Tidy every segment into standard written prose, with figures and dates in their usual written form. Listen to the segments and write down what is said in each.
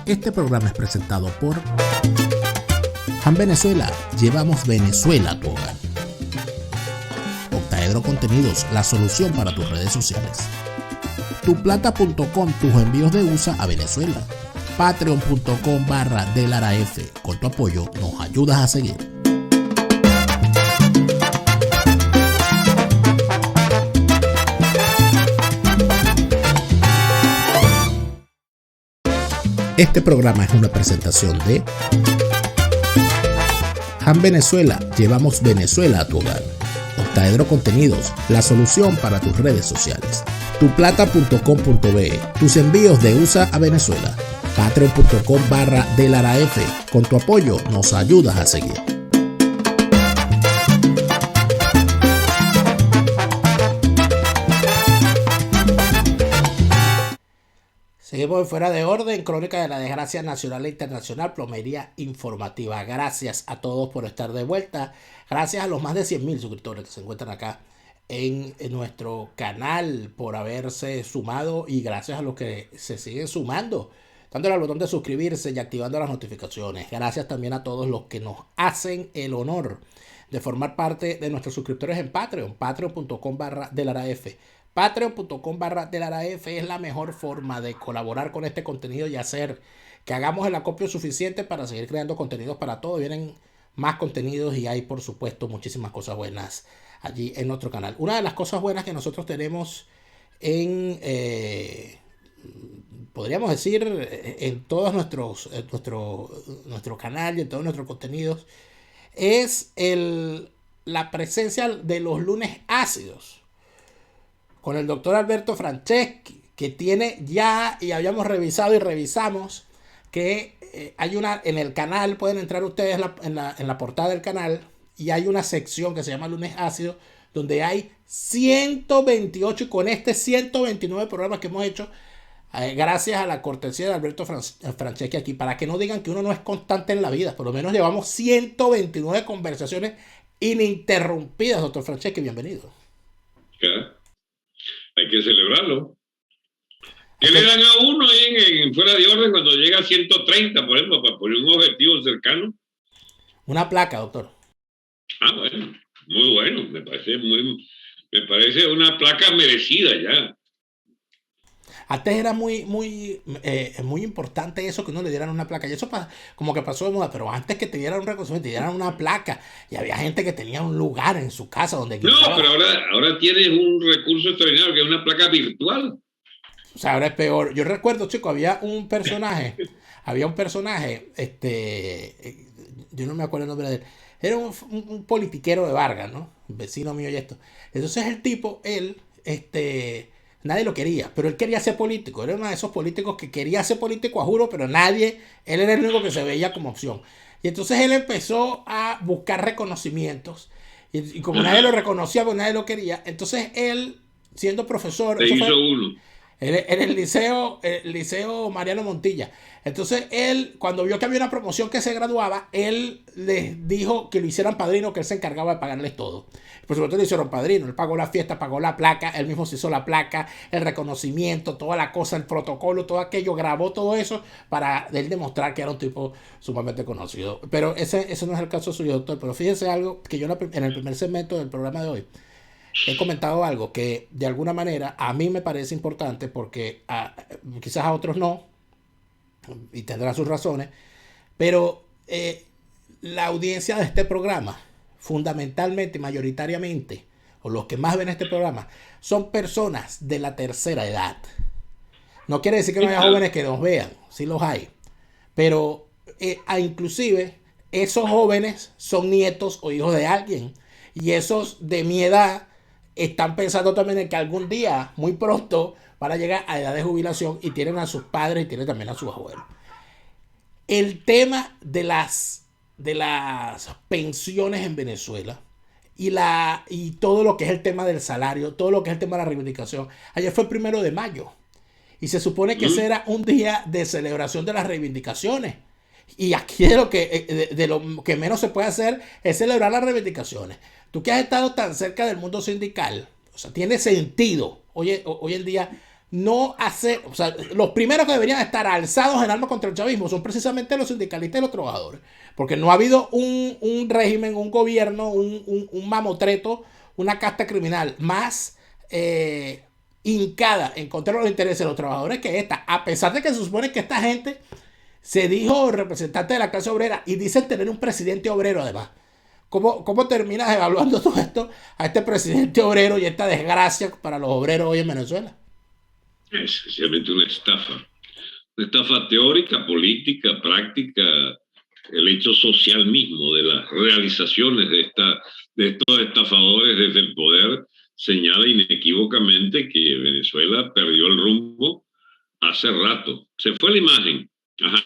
Este programa es presentado por Han Venezuela, llevamos Venezuela a tu hogar. Octaedro Contenidos, la solución para tus redes sociales. Tuplata.com, tus envíos de USA a Venezuela. Patreon.com/DeLaraF, con tu apoyo nos ayudas a seguir. Este programa es una presentación de Han Venezuela, llevamos Venezuela a tu hogar. Octaedro Contenidos, la solución para tus redes sociales. Tuplata.com.be, tus envíos de USA a Venezuela. Patreon.com/DeLaraF, con tu apoyo nos ayudas a seguir. Seguimos en Fuera de Orden, crónica de la desgracia nacional e internacional, plomería informativa. Gracias a todos por estar de vuelta. Gracias a los más de 100,000 suscriptores que se encuentran acá en nuestro canal por haberse sumado, y gracias a los que se siguen sumando, dándole al botón de suscribirse y activando las notificaciones. Gracias también a todos los que nos hacen el honor de formar parte de nuestros suscriptores en Patreon, patreon.com/DeLaraF. Patreon.com/DeLaraF es la mejor forma de colaborar con este contenido y hacer que hagamos el acopio suficiente para seguir creando contenidos para todos. Vienen más contenidos y hay, por supuesto, muchísimas cosas buenas allí en nuestro canal. Una de las cosas buenas que nosotros tenemos en, podríamos decir, en todos nuestro canal y en todos nuestros contenidos es la presencia de los lunes ácidos con el doctor Alberto Franceschi, que tiene ya, y habíamos revisado y revisamos, que hay una, en el canal, pueden entrar ustedes en la portada del canal, y hay una sección que se llama Lunes Ácido, donde hay 128, y con este 129 programas que hemos hecho, gracias a la cortesía de Alberto Franceschi aquí, para que no digan que uno no es constante en la vida. Por lo menos llevamos 129 conversaciones ininterrumpidas, doctor Franceschi, bienvenido. ¿Qué? Hay que celebrarlo. ¿Qué le dan a uno ahí en Fuera de Orden cuando llega a 130, por ejemplo, para poner un objetivo cercano? Una placa, doctor. Bueno, muy bueno. Me parece una placa merecida ya. Antes era muy importante eso, que uno le dieran una placa. Y eso como que pasó de moda, pero antes que te dieran un reconocimiento, te dieran una placa. Y había gente que tenía un lugar en su casa donde... No, pero ahora tienes un recurso extraordinario que es una placa virtual. O sea, ahora es peor. Yo recuerdo, chicos, había un personaje, yo no me acuerdo el nombre de él. Era un politiquero de Vargas, ¿no? Un vecino mío y esto. Entonces el tipo, nadie lo quería, pero él quería ser político. Era uno de esos políticos que quería ser político, a juro, pero él era el único que se veía como opción. Y entonces él empezó a buscar reconocimientos. Y como nadie lo reconocía, pues nadie lo quería. Entonces él, siendo profesor... Se hizo uno. En el liceo Mariano Montilla. Entonces él, cuando vio que había una promoción que se graduaba, él les dijo que lo hicieran padrino, que él se encargaba de pagarles todo. Por supuesto, le hicieron padrino. Él pagó la fiesta, pagó la placa, él mismo se hizo la placa, el reconocimiento, toda la cosa, el protocolo, todo aquello, grabó todo eso para él demostrar que era un tipo sumamente conocido. Pero ese no es el caso suyo, doctor. Pero fíjense algo que yo en el primer segmento del programa de hoy he comentado algo que de alguna manera a mí me parece importante, porque quizás a otros no, y tendrán sus razones, pero la audiencia de este programa, fundamentalmente y mayoritariamente, o los que más ven este programa, son personas de la tercera edad. No quiere decir que no haya jóvenes que nos vean, sí los hay, pero inclusive esos jóvenes son nietos o hijos de alguien, y esos de mi edad están pensando también en que algún día, muy pronto, van a llegar a edad de jubilación y tienen a sus padres y tienen también a sus abuelos. El tema de las pensiones en Venezuela y todo lo que es el tema del salario, todo lo que es el tema de la reivindicación. Ayer fue el 1 de mayo y se supone que ese era un día de celebración de las reivindicaciones. Y aquí de lo que menos se puede hacer es celebrar las reivindicaciones. Tú que has estado tan cerca del mundo sindical, o sea, tiene sentido hoy en día no hacer, o sea, los primeros que deberían estar alzados en armas contra el chavismo son precisamente los sindicalistas y los trabajadores, porque no ha habido un régimen, un gobierno, un mamotreto, una casta criminal más hincada en contra de los intereses de los trabajadores que esta, a pesar de que se supone que esta gente se dijo representante de la clase obrera y dicen tener un presidente obrero además. ¿Cómo terminas evaluando todo esto a este presidente obrero y esta desgracia para los obreros hoy en Venezuela? Es sencillamente una estafa teórica, política, práctica, el hecho social mismo de las realizaciones de estos estafadores desde el poder señala inequívocamente que Venezuela perdió el rumbo hace rato. Se fue la imagen. Ajá.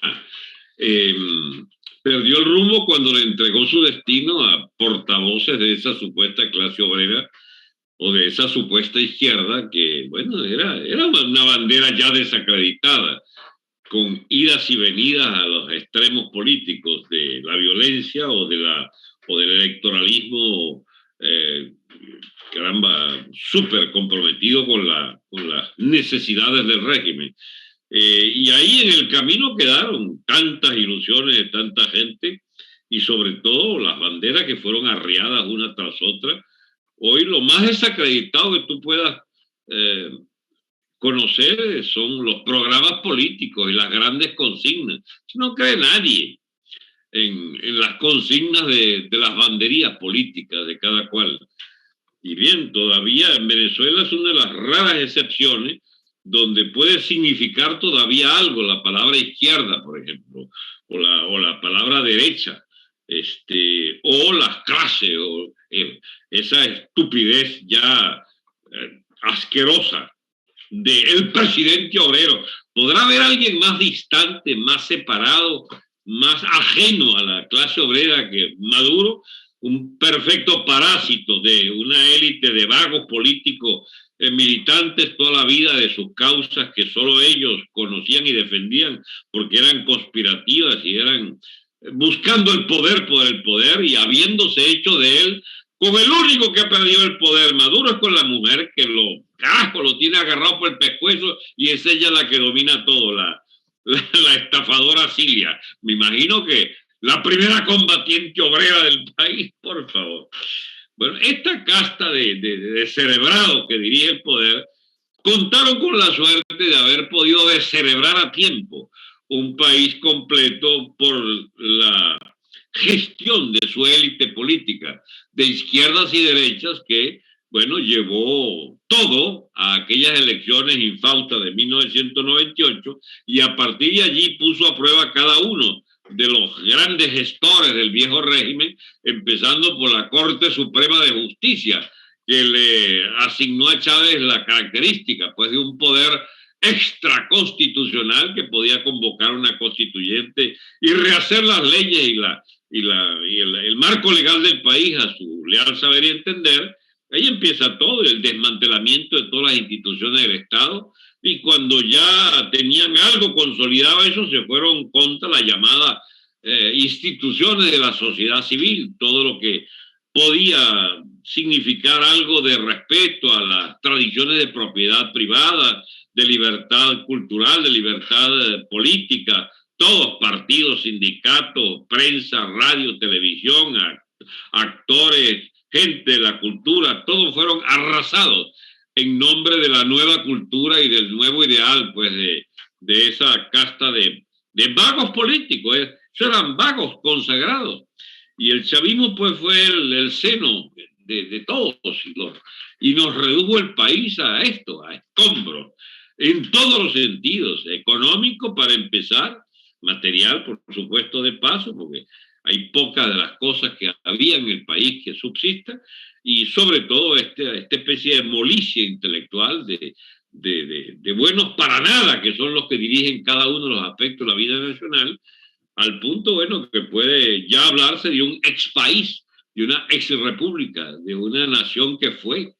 Perdió el rumbo cuando le entregó su destino a portavoces de esa supuesta clase obrera o de esa supuesta izquierda que, bueno, era una bandera ya desacreditada, con idas y venidas a los extremos políticos de la violencia o del electoralismo, caramba, súper comprometido con las necesidades del régimen. Y ahí en el camino quedaron tantas ilusiones de tanta gente y sobre todo las banderas que fueron arriadas una tras otra. Hoy lo más desacreditado que tú puedas conocer son los programas políticos y las grandes consignas. No cree nadie en las consignas de las banderías políticas de cada cual. Y bien, todavía en Venezuela es una de las raras excepciones donde puede significar todavía algo la palabra izquierda, por ejemplo, o la palabra derecha, o las clases, o esa estupidez ya asquerosa del presidente obrero. ¿Podrá haber alguien más distante, más separado, más ajeno a la clase obrera que Maduro? Un perfecto parásito de una élite de vagos políticos militantes toda la vida de sus causas que solo ellos conocían y defendían porque eran conspirativas y eran buscando el poder por el poder y habiéndose hecho de él con el único que ha perdido el poder. Maduro es con la mujer que lo tiene agarrado por el pescuezo y es ella la que domina todo, la estafadora Cilia. Me imagino que la primera combatiente obrera del país, por favor. Bueno, esta casta de descerebrados que dirige el poder contaron con la suerte de haber podido descerebrar a tiempo un país completo por la gestión de su élite política, de izquierdas y derechas, que, bueno, llevó todo a aquellas elecciones infautas de 1998 y a partir de allí puso a prueba cada uno de los grandes gestores del viejo régimen, empezando por la Corte Suprema de Justicia, que le asignó a Chávez la característica, pues, de un poder extraconstitucional que podía convocar una constituyente y rehacer las leyes y el marco legal del país a su leal saber y entender. Ahí empieza todo, el desmantelamiento de todas las instituciones del Estado, y cuando ya tenían algo consolidado eso, se fueron contra la llamada instituciones de la sociedad civil, todo lo que podía significar algo de respeto a las tradiciones de propiedad privada, de libertad cultural, de libertad política. Todos, partidos, sindicatos, prensa, radio, televisión, actores, gente de la cultura, todos fueron arrasados en nombre de la nueva cultura y del nuevo ideal, pues, de esa casta de vagos políticos. Eso eran vagos consagrados. Y el chavismo, pues, fue el seno de todos y nos redujo el país a esto, a escombros, en todos los sentidos, económico para empezar, material, por supuesto, de paso, porque hay pocas de las cosas que había en el país que subsistan, y sobre todo esta especie de molicie intelectual de buenos para nada, que son los que dirigen cada uno de los aspectos de la vida nacional, al punto, bueno, que puede ya hablarse de un ex país, de una ex república, de una nación que fue,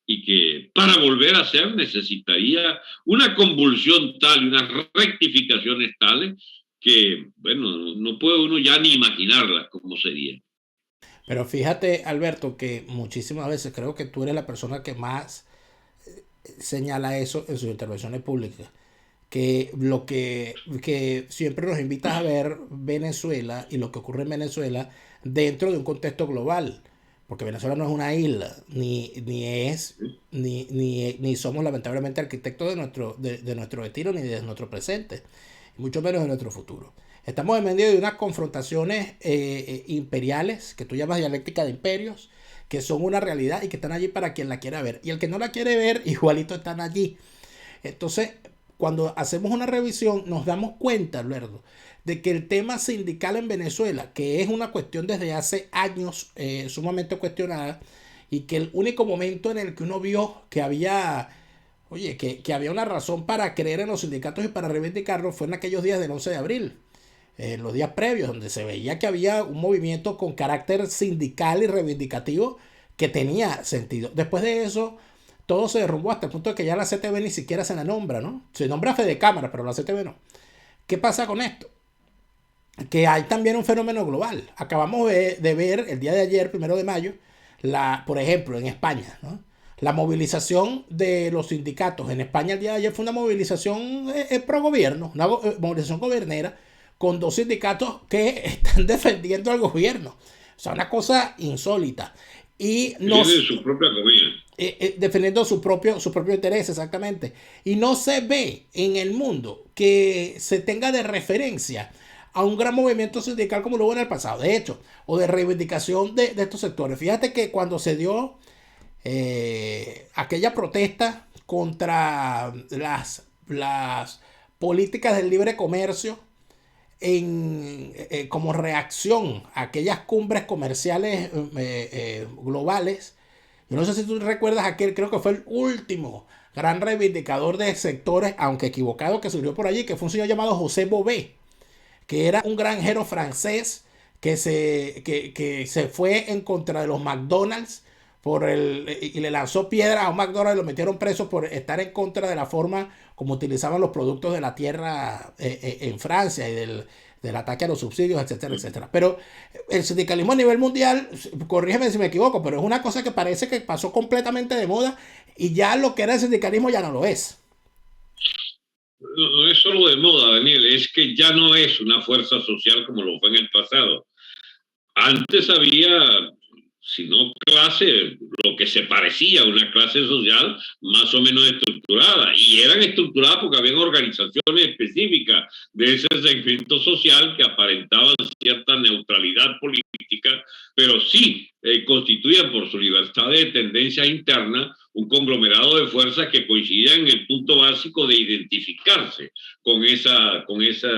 y que para volver a ser necesitaría una convulsión tal y unas rectificaciones tales que, bueno, no puede uno ya ni imaginarlas cómo sería. Pero fíjate, Alberto, que muchísimas veces creo que tú eres la persona que más señala eso en sus intervenciones públicas, que lo que siempre nos invitas a ver Venezuela y lo que ocurre en Venezuela dentro de un contexto global, porque Venezuela no es una isla, ni somos lamentablemente arquitectos de nuestro destino, ni de nuestro presente, y mucho menos de nuestro futuro. Estamos en medio de unas confrontaciones imperiales, que tú llamas dialéctica de imperios, que son una realidad y que están allí para quien la quiera ver. Y el que no la quiere ver, igualito están allí. Entonces, cuando hacemos una revisión, nos damos cuenta, Lerdo, de que el tema sindical en Venezuela, que es una cuestión desde hace años sumamente cuestionada, y que el único momento en el que uno vio que había, oye, que había una razón para creer en los sindicatos y para reivindicarlos fue en aquellos días del 11 de abril. Los días previos, donde se veía que había un movimiento con carácter sindical y reivindicativo que tenía sentido. Después de eso, todo se derrumbó hasta el punto de que ya la CTV ni siquiera se la nombra, ¿no? Se nombra Fede Cámara, pero la CTV no. ¿Qué pasa con esto? Que hay también un fenómeno global. Acabamos de ver el día de ayer, 1 de mayo, por ejemplo, en España, ¿no? La movilización de los sindicatos en España el día de ayer fue una movilización pro gobierno, una movilización gobernera, con 2 sindicatos que están defendiendo al gobierno. O sea, una cosa insólita. Y su propia comida. Defendiendo su propio interés, exactamente. Y no se ve en el mundo que se tenga de referencia a un gran movimiento sindical como lo hubo en el pasado, de hecho, o de reivindicación de estos sectores. Fíjate que cuando se dio aquella protesta contra las políticas del libre comercio, como reacción a aquellas cumbres comerciales globales. Yo no sé si tú recuerdas aquel, creo que fue el último gran reivindicador de sectores, aunque equivocado, que surgió por allí, que fue un señor llamado José Bové, que era un granjero francés que se fue en contra de los McDonald's y le lanzó piedras a un McDonald's y lo metieron preso por estar en contra de la forma como utilizaban los productos de la tierra en Francia y del ataque a los subsidios, etcétera, etcétera. Pero el sindicalismo a nivel mundial, corrígeme si me equivoco, pero es una cosa que parece que pasó completamente de moda y ya lo que era el sindicalismo ya no lo es. No es solo de moda, Daniel, es que ya no es una fuerza social como lo fue en el pasado. Antes había, si no clase, lo que se parecía a una clase social más o menos estructurada, y eran estructuradas porque había organizaciones específicas de ese segmento social que aparentaban cierta neutralidad política, pero sí constituían por su libertad de tendencia interna un conglomerado de fuerzas que coincidían en el punto básico de identificarse con ese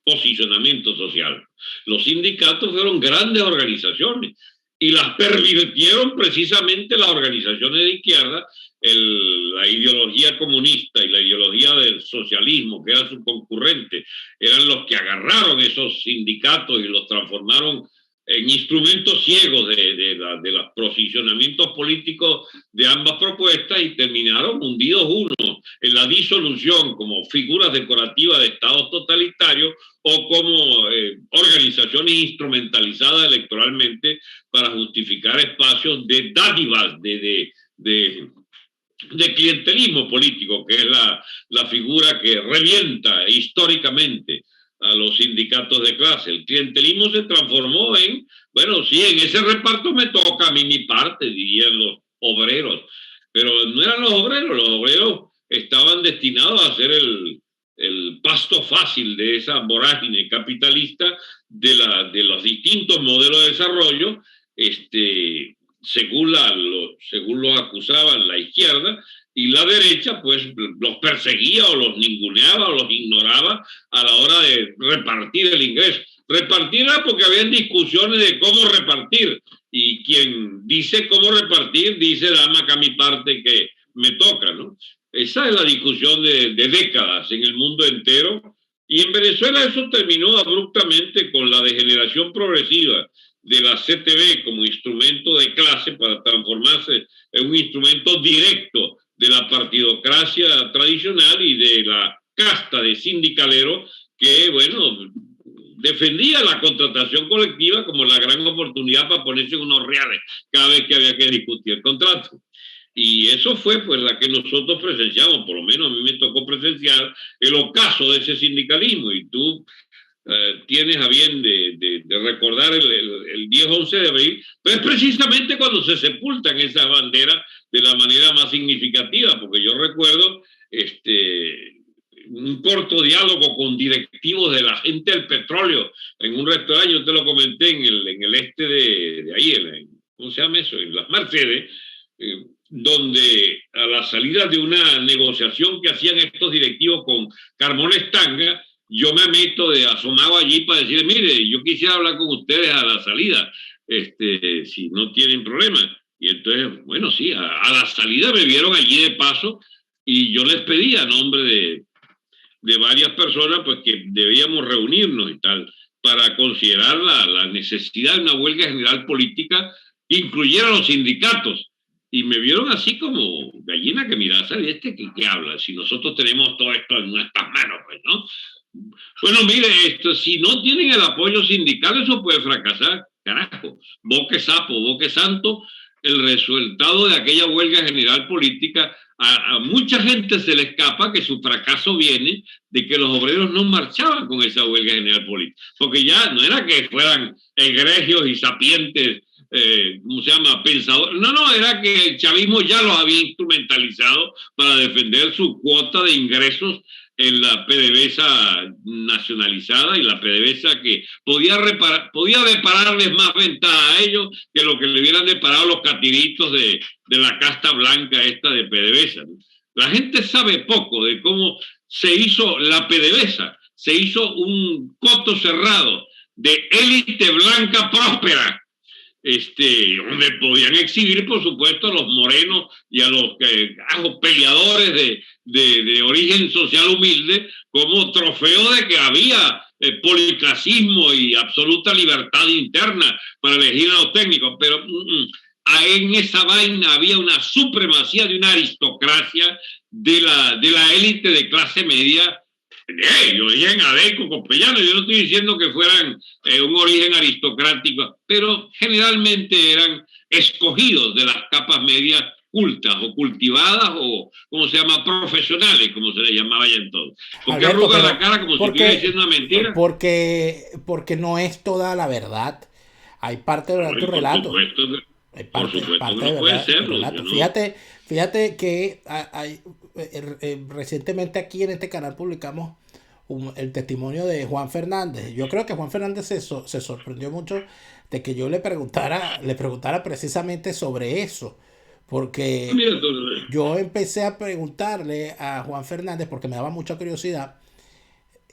posicionamiento social. Los sindicatos fueron grandes organizaciones y las pervirtieron precisamente las organizaciones de izquierda. La ideología comunista y la ideología del socialismo, que era su concurrente, eran los que agarraron esos sindicatos y los transformaron en instrumentos ciegos de los posicionamientos políticos de ambas propuestas y terminaron hundidos unos en la disolución como figuras decorativas de estados totalitarios o como organizaciones instrumentalizadas electoralmente para justificar espacios de dádivas, de clientelismo político, que es la figura que revienta históricamente a los sindicatos de clase. El clientelismo se transformó en, bueno, sí, en ese reparto me toca a mí mi parte, dirían los obreros, pero no eran los obreros estaban destinados a ser el pasto fácil de esa vorágine capitalista de los distintos modelos de desarrollo, según lo acusaban la izquierda, y la derecha pues los perseguía o los ninguneaba o los ignoraba a la hora de repartir el ingreso. Repartirla porque habían discusiones de cómo repartir, y quien dice cómo repartir dice dame acá mi parte que me toca, ¿no? Esa es la discusión de décadas en el mundo entero, y en Venezuela eso terminó abruptamente con la degeneración progresiva de la CTV como instrumento de clase para transformarse en un instrumento directo de la partidocracia tradicional y de la casta de sindicaleros que, bueno, defendía la contratación colectiva como la gran oportunidad para ponerse unos reales cada vez que había que discutir el contrato. Y eso fue pues la que nosotros presenciamos, por lo menos a mí me tocó presenciar el ocaso de ese sindicalismo. Y tú tienes a bien de recordar el 10-11 de abril, pero es precisamente cuando se sepultan esas banderas de la manera más significativa, porque yo recuerdo un corto diálogo con directivos de la gente del petróleo en un restaurante, yo te lo comenté en el este de ahí, ¿cómo se llama eso? En Las Mercedes, donde a la salida de una negociación que hacían estos directivos con Carmona Estanga, yo me meto de asomado allí para decir, mire, yo quisiera hablar con ustedes a la salida, si no tienen problema. Y entonces, bueno, sí, a la salida me vieron allí de paso y yo les pedí a nombre de varias personas pues que debíamos reunirnos y tal para considerar la necesidad de una huelga general política que incluyera a los sindicatos. Y me vieron así como gallina que mira, ¿sabes? ¿Qué habla? Si nosotros tenemos todo esto en nuestras manos, pues, ¿no? Bueno, mire, si no tienen el apoyo sindical, eso puede fracasar. Carajo, boque sapo, boque santo, el resultado de aquella huelga general política, a mucha gente se le escapa que su fracaso viene de que los obreros no marchaban con esa huelga general política, porque ya no era que fueran egregios y sapientes, ¿cómo se llama? Pensadores. No, era que el chavismo ya los había instrumentalizado para defender su cuota de ingresos en la PDVSA nacionalizada y la PDVSA que podía depararles más ventaja a ellos que lo que le hubieran deparado los catiritos de la casta blanca esta de PDVSA. La gente sabe poco de cómo se hizo la PDVSA. Se hizo un coto cerrado de élite blanca próspera, donde podían exhibir, por supuesto, a los morenos y a los peleadores de origen social humilde como trofeo de que había policlasismo y absoluta libertad interna para elegir a los técnicos, pero en esa vaina había una supremacía de una aristocracia de la élite de clase media. Yo dije en Adeco, Copellano, yo no estoy diciendo que fueran un origen aristocrático, pero generalmente eran escogidos de las capas medias cultas o cultivadas o, ¿cómo se llama?, profesionales, como se les llamaba ya entonces. ¿Por qué arrugas la cara como si estuviera diciendo una mentira? Porque no es toda la verdad. Hay parte de tu relato. Hay parte no puede serlo. ¿No? Fíjate que recientemente aquí en este canal publicamos el testimonio de Juan Fernández. Yo creo que Juan Fernández se sorprendió mucho de que yo le preguntara precisamente sobre eso. Porque yo empecé a preguntarle a Juan Fernández, porque me daba mucha curiosidad,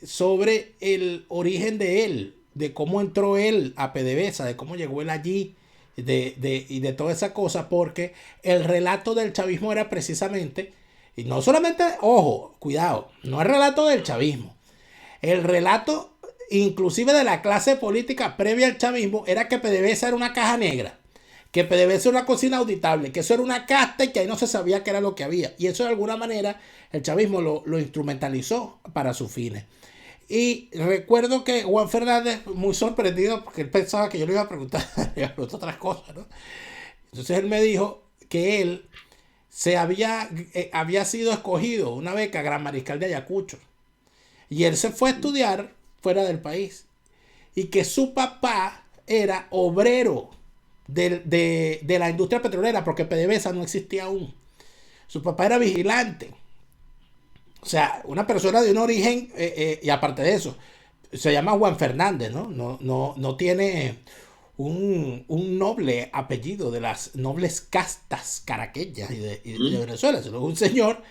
sobre el origen de él, de cómo entró él a PDVSA, de cómo llegó él allí, y de toda esa cosa, porque el relato del chavismo era precisamente, y no solamente, ojo, cuidado, no el relato del chavismo, el relato inclusive de la clase política previa al chavismo era que PDVSA era una caja negra, que PDVSA era una cocina auditable, que eso era una casta y que ahí no se sabía qué era lo que había, y eso de alguna manera el chavismo lo instrumentalizó para sus fines. Y recuerdo que Juan Fernández, muy sorprendido, porque él pensaba que yo le iba a preguntar otras cosas, ¿no? Entonces él me dijo que él había sido escogido una beca Gran Mariscal de Ayacucho. Y él se fue a estudiar fuera del país. Y que su papá era obrero de la industria petrolera, porque PDVSA no existía aún. Su papá era vigilante. O sea, una persona de un origen, y aparte de eso, se llama Juan Fernández, ¿no? No tiene un noble apellido de las nobles castas caraqueñas y de Venezuela, sino un señor,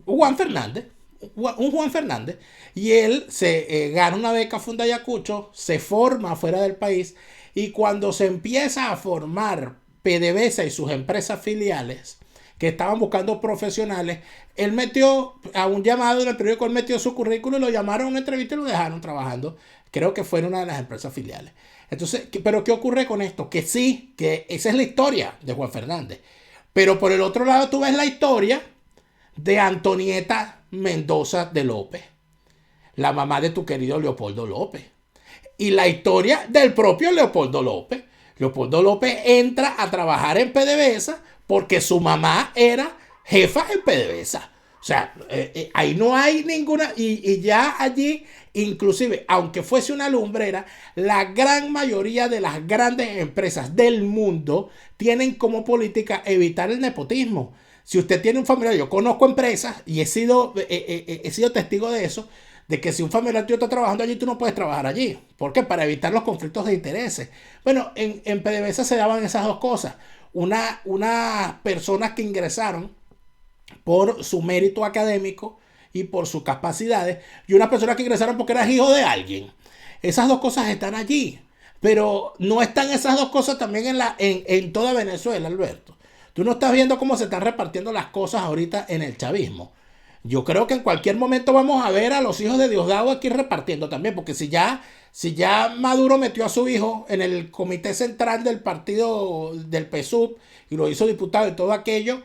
Juan Fernández, un Juan Fernández, y él se gana una beca Funda Ayacucho, se forma fuera del país, y cuando se empieza a formar PDVSA y sus empresas filiales, que estaban buscando profesionales, él metió a un llamado en el periódico, él metió su currículum, lo llamaron a una entrevista y lo dejaron trabajando. Creo que fue en una de las empresas filiales. Entonces, ¿pero qué ocurre con esto? Que sí, que esa es la historia de Juan Fernández. Pero por el otro lado tú ves la historia de Antonieta Mendoza de López, la mamá de tu querido Leopoldo López. Y la historia del propio Leopoldo López, Leopoldo López entra a trabajar en PDVSA porque su mamá era jefa en PDVSA. O sea, ahí no hay ninguna, y ya allí, inclusive, aunque fuese una lumbrera, la gran mayoría de las grandes empresas del mundo tienen como política evitar el nepotismo. Si usted tiene un familiar, yo conozco empresas y he sido testigo de eso, de que si un familiar tuyo está trabajando allí, tú no puedes trabajar allí. ¿Por qué? Para evitar los conflictos de intereses. Bueno, en PDVSA se daban esas dos cosas. Unas personas que ingresaron por su mérito académico y por sus capacidades, y unas personas que ingresaron porque eras hijo de alguien. Esas dos cosas están allí. Pero no están esas dos cosas también en toda Venezuela, Alberto. Tú no estás viendo cómo se están repartiendo las cosas ahorita en el chavismo. Yo creo que en cualquier momento vamos a ver a los hijos de Diosdado aquí repartiendo también, porque si ya Maduro metió a su hijo en el comité central del partido del PSUV y lo hizo diputado y todo aquello,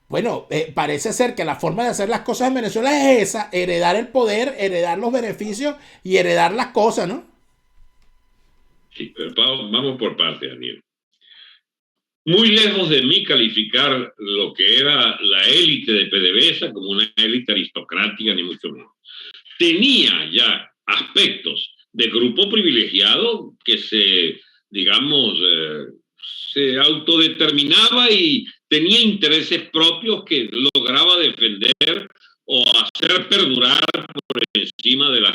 bueno, parece ser que la forma de hacer las cosas en Venezuela es esa: heredar el poder, heredar los beneficios y heredar las cosas, ¿no? Sí, pero vamos por parte, Daniel. Muy lejos de mí calificar lo que era la élite de PDVSA como una élite aristocrática, ni mucho menos. Tenía ya aspectos de grupo privilegiado que se autodeterminaba y tenía intereses propios que lograba defender o hacer perdurar por encima de las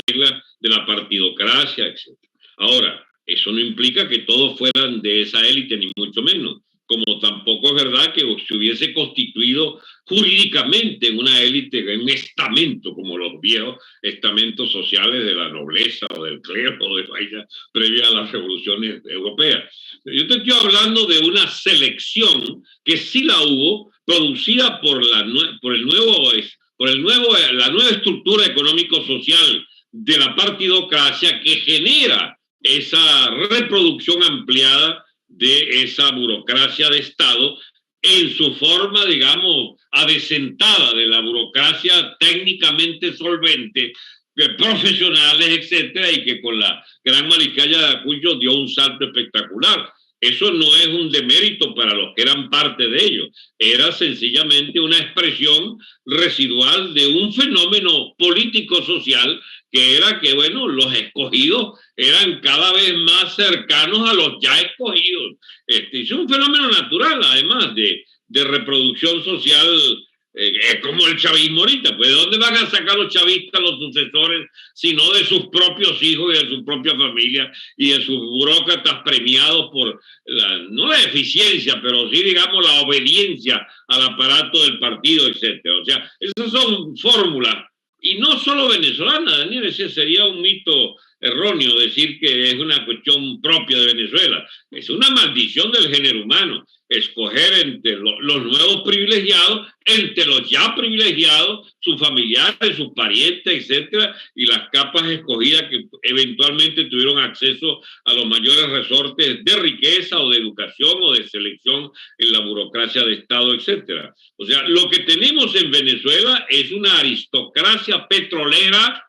reglas de la partidocracia, etc. Ahora, eso no implica que todos fueran de esa élite, ni mucho menos, como tampoco es verdad que se hubiese constituido jurídicamente en una élite, en un estamento, como los viejos estamentos sociales de la nobleza o del clero o de vaya previa a las revoluciones europeas. Yo te estoy hablando de una selección que sí la hubo, producida por la nueva estructura económico-social de la partidocracia, que genera esa reproducción ampliada de esa burocracia de Estado en su forma, digamos, adecentada de la burocracia técnicamente solvente, profesionales, etcétera, y que con la gran Maricaya de Acuyo dio un salto espectacular. Eso no es un demérito para los que eran parte de ello, era sencillamente una expresión residual de un fenómeno político-social que era que, bueno, los escogidos eran cada vez más cercanos a los ya escogidos. Es un fenómeno natural, además, de reproducción social. Es como el chavismo ahorita, pues ¿de dónde van a sacar los chavistas los sucesores sino de sus propios hijos y de su propia familia y de sus burócratas premiados por no la eficiencia, pero sí, digamos, la obediencia al aparato del partido, etcétera? O sea, esas son fórmulas, y no solo venezolana, Daniel. Ese sería un mito erróneo decir que es una cuestión propia de Venezuela. Es una maldición del género humano escoger entre los nuevos privilegiados, entre los ya privilegiados, sus familiares, sus parientes, etcétera, y las capas escogidas que eventualmente tuvieron acceso a los mayores resortes de riqueza o de educación o de selección en la burocracia de Estado, etcétera. O sea, lo que tenemos en Venezuela es una aristocracia petrolera,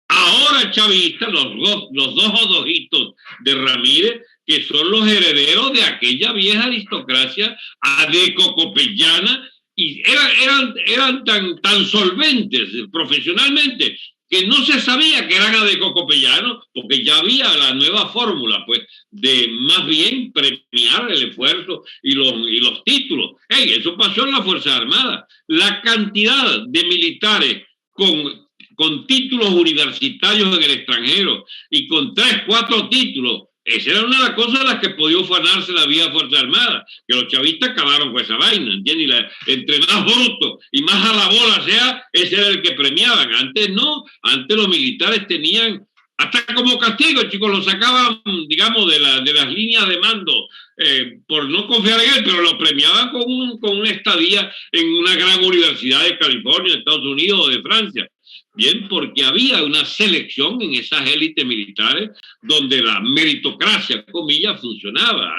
ahora chavista, los dos odojitos de Ramírez, que son los herederos de aquella vieja aristocracia adecocopellana, y eran tan solventes profesionalmente que no se sabía que eran adecocopellanos, porque ya había la nueva fórmula, pues, de más bien premiar el esfuerzo y los títulos. Eso pasó en las Fuerzas Armadas. La cantidad de militares con títulos universitarios en el extranjero y con 3, 4 títulos, esa era una de las cosas de las que podía ufanarse la vieja Fuerza Armada, que los chavistas acabaron con esa vaina, ¿entiendes? Entre más bruto y más a la bola sea, ese era el que premiaban. Antes no, antes los militares tenían, hasta como castigo, chicos, los sacaban, digamos, de las líneas de mando, por no confiar en él, pero lo premiaban con una estadía en una gran universidad de California, de Estados Unidos o de Francia. Bien, porque había una selección en esas élites militares donde la meritocracia, comillas, funcionaba.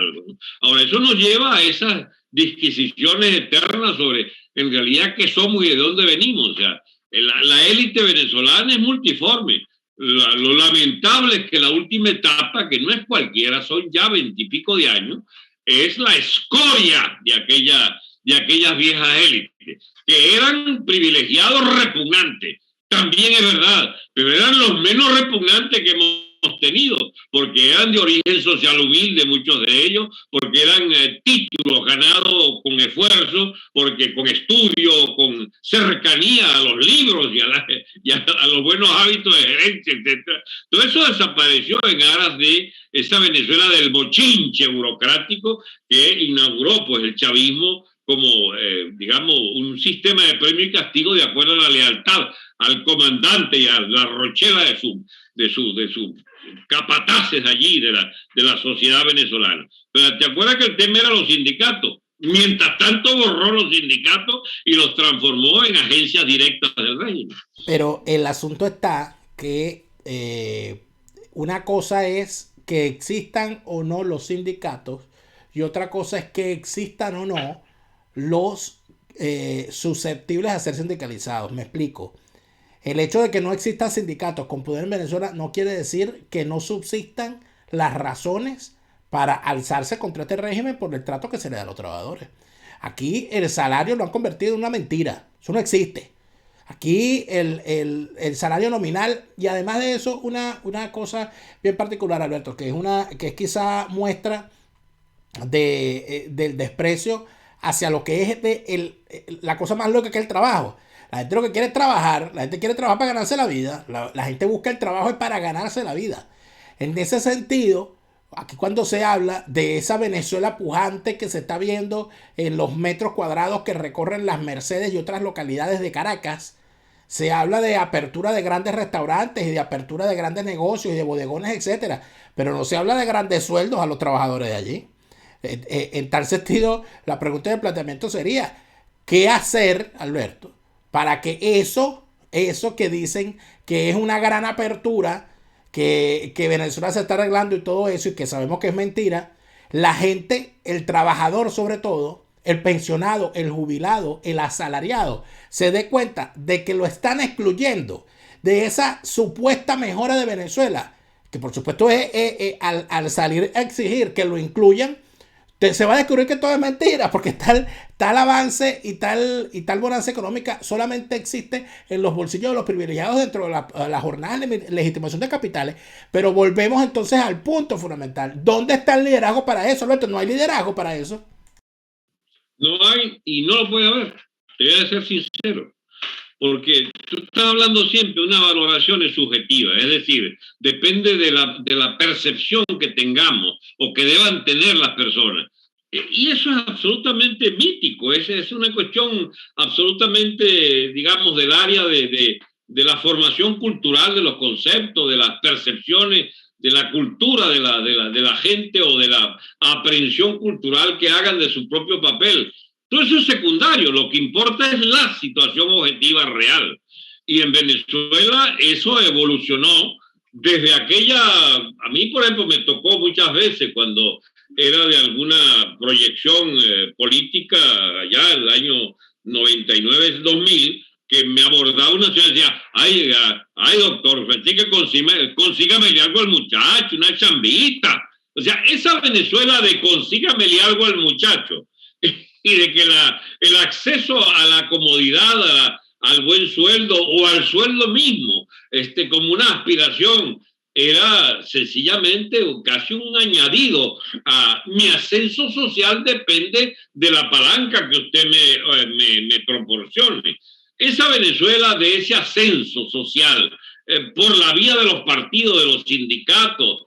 Ahora, eso nos lleva a esas disquisiciones eternas sobre en realidad qué somos y de dónde venimos. O sea, la élite venezolana es multiforme. Lo lamentable es que la última etapa, que no es cualquiera, son ya 20 y pico de años, es la escoria de aquellas viejas élites, que eran privilegiados repugnantes. También es verdad, pero eran los menos repugnantes que hemos tenido, porque eran de origen social humilde, muchos de ellos, porque eran títulos ganados con esfuerzo, porque con estudio, con cercanía a los libros y a los buenos hábitos de gerencia, etc. Todo eso desapareció en aras de esa Venezuela del bochinche burocrático que inauguró pues el chavismo como, digamos, un sistema de premio y castigo de acuerdo a la lealtad al comandante y a la rochela de sus capataces allí de la sociedad venezolana. Pero ¿te acuerdas que el tema era los sindicatos? Mientras tanto borró los sindicatos y los transformó en agencias directas del régimen. Pero el asunto está que una cosa es que existan o no los sindicatos y otra cosa es que existan o no los susceptibles a ser sindicalizados. Me explico. El hecho de que no existan sindicatos con poder en Venezuela no quiere decir que no subsistan las razones para alzarse contra este régimen por el trato que se le da a los trabajadores. Aquí el salario lo han convertido en una mentira. Eso no existe. Aquí el salario nominal, y además de eso, una cosa bien particular, Alberto, que es quizá muestra del desprecio hacia lo que es la cosa más loca que es el trabajo. La gente lo que quiere es trabajar, la gente quiere trabajar para ganarse la vida, la gente busca el trabajo para ganarse la vida. En ese sentido, aquí cuando se habla de esa Venezuela pujante que se está viendo en los metros cuadrados que recorren las Mercedes y otras localidades de Caracas, se habla de apertura de grandes restaurantes y de apertura de grandes negocios y de bodegones, etcétera, pero no se habla de grandes sueldos a los trabajadores de allí. En tal sentido, la pregunta del planteamiento sería, ¿qué hacer, Alberto, para que eso que dicen que es una gran apertura, que Venezuela se está arreglando y todo eso, y que sabemos que es mentira, la gente, el trabajador sobre todo, el pensionado, el jubilado, el asalariado, se dé cuenta de que lo están excluyendo de esa supuesta mejora de Venezuela, que por supuesto es al salir a exigir que lo incluyan, se va a descubrir que todo es mentira, porque tal avance y tal bonanza económica solamente existe en los bolsillos de los privilegiados dentro de la jornada de legitimación de capitales. Pero volvemos entonces al punto fundamental. ¿Dónde está el liderazgo para eso, Alberto? No hay liderazgo para eso. No hay y no lo puede haber. Te voy a ser sincero. Porque tú estás hablando siempre de una valoración subjetiva, es decir, depende de la percepción que tengamos o que deban tener las personas. Y eso es absolutamente mítico, es una cuestión absolutamente, digamos, del área de la formación cultural de los conceptos, de las percepciones, de la cultura de la gente o de la aprehensión cultural que hagan de su propio papel. Todo eso es secundario, lo que importa es la situación objetiva real. Y en Venezuela eso evolucionó desde aquella, a mí por ejemplo me tocó muchas veces cuando era de alguna proyección política allá en el año 99-2000, que me abordaba una señora y decía, ay doctor, consígame algo al muchacho, una chambita. O sea, esa Venezuela de consígame algo al muchacho, y de que el acceso a la comodidad, al buen sueldo o al sueldo mismo, como una aspiración, era sencillamente casi un añadido a mi ascenso social depende de la palanca que usted me proporcione. Esa Venezuela de ese ascenso social por la vía de los partidos, de los sindicatos,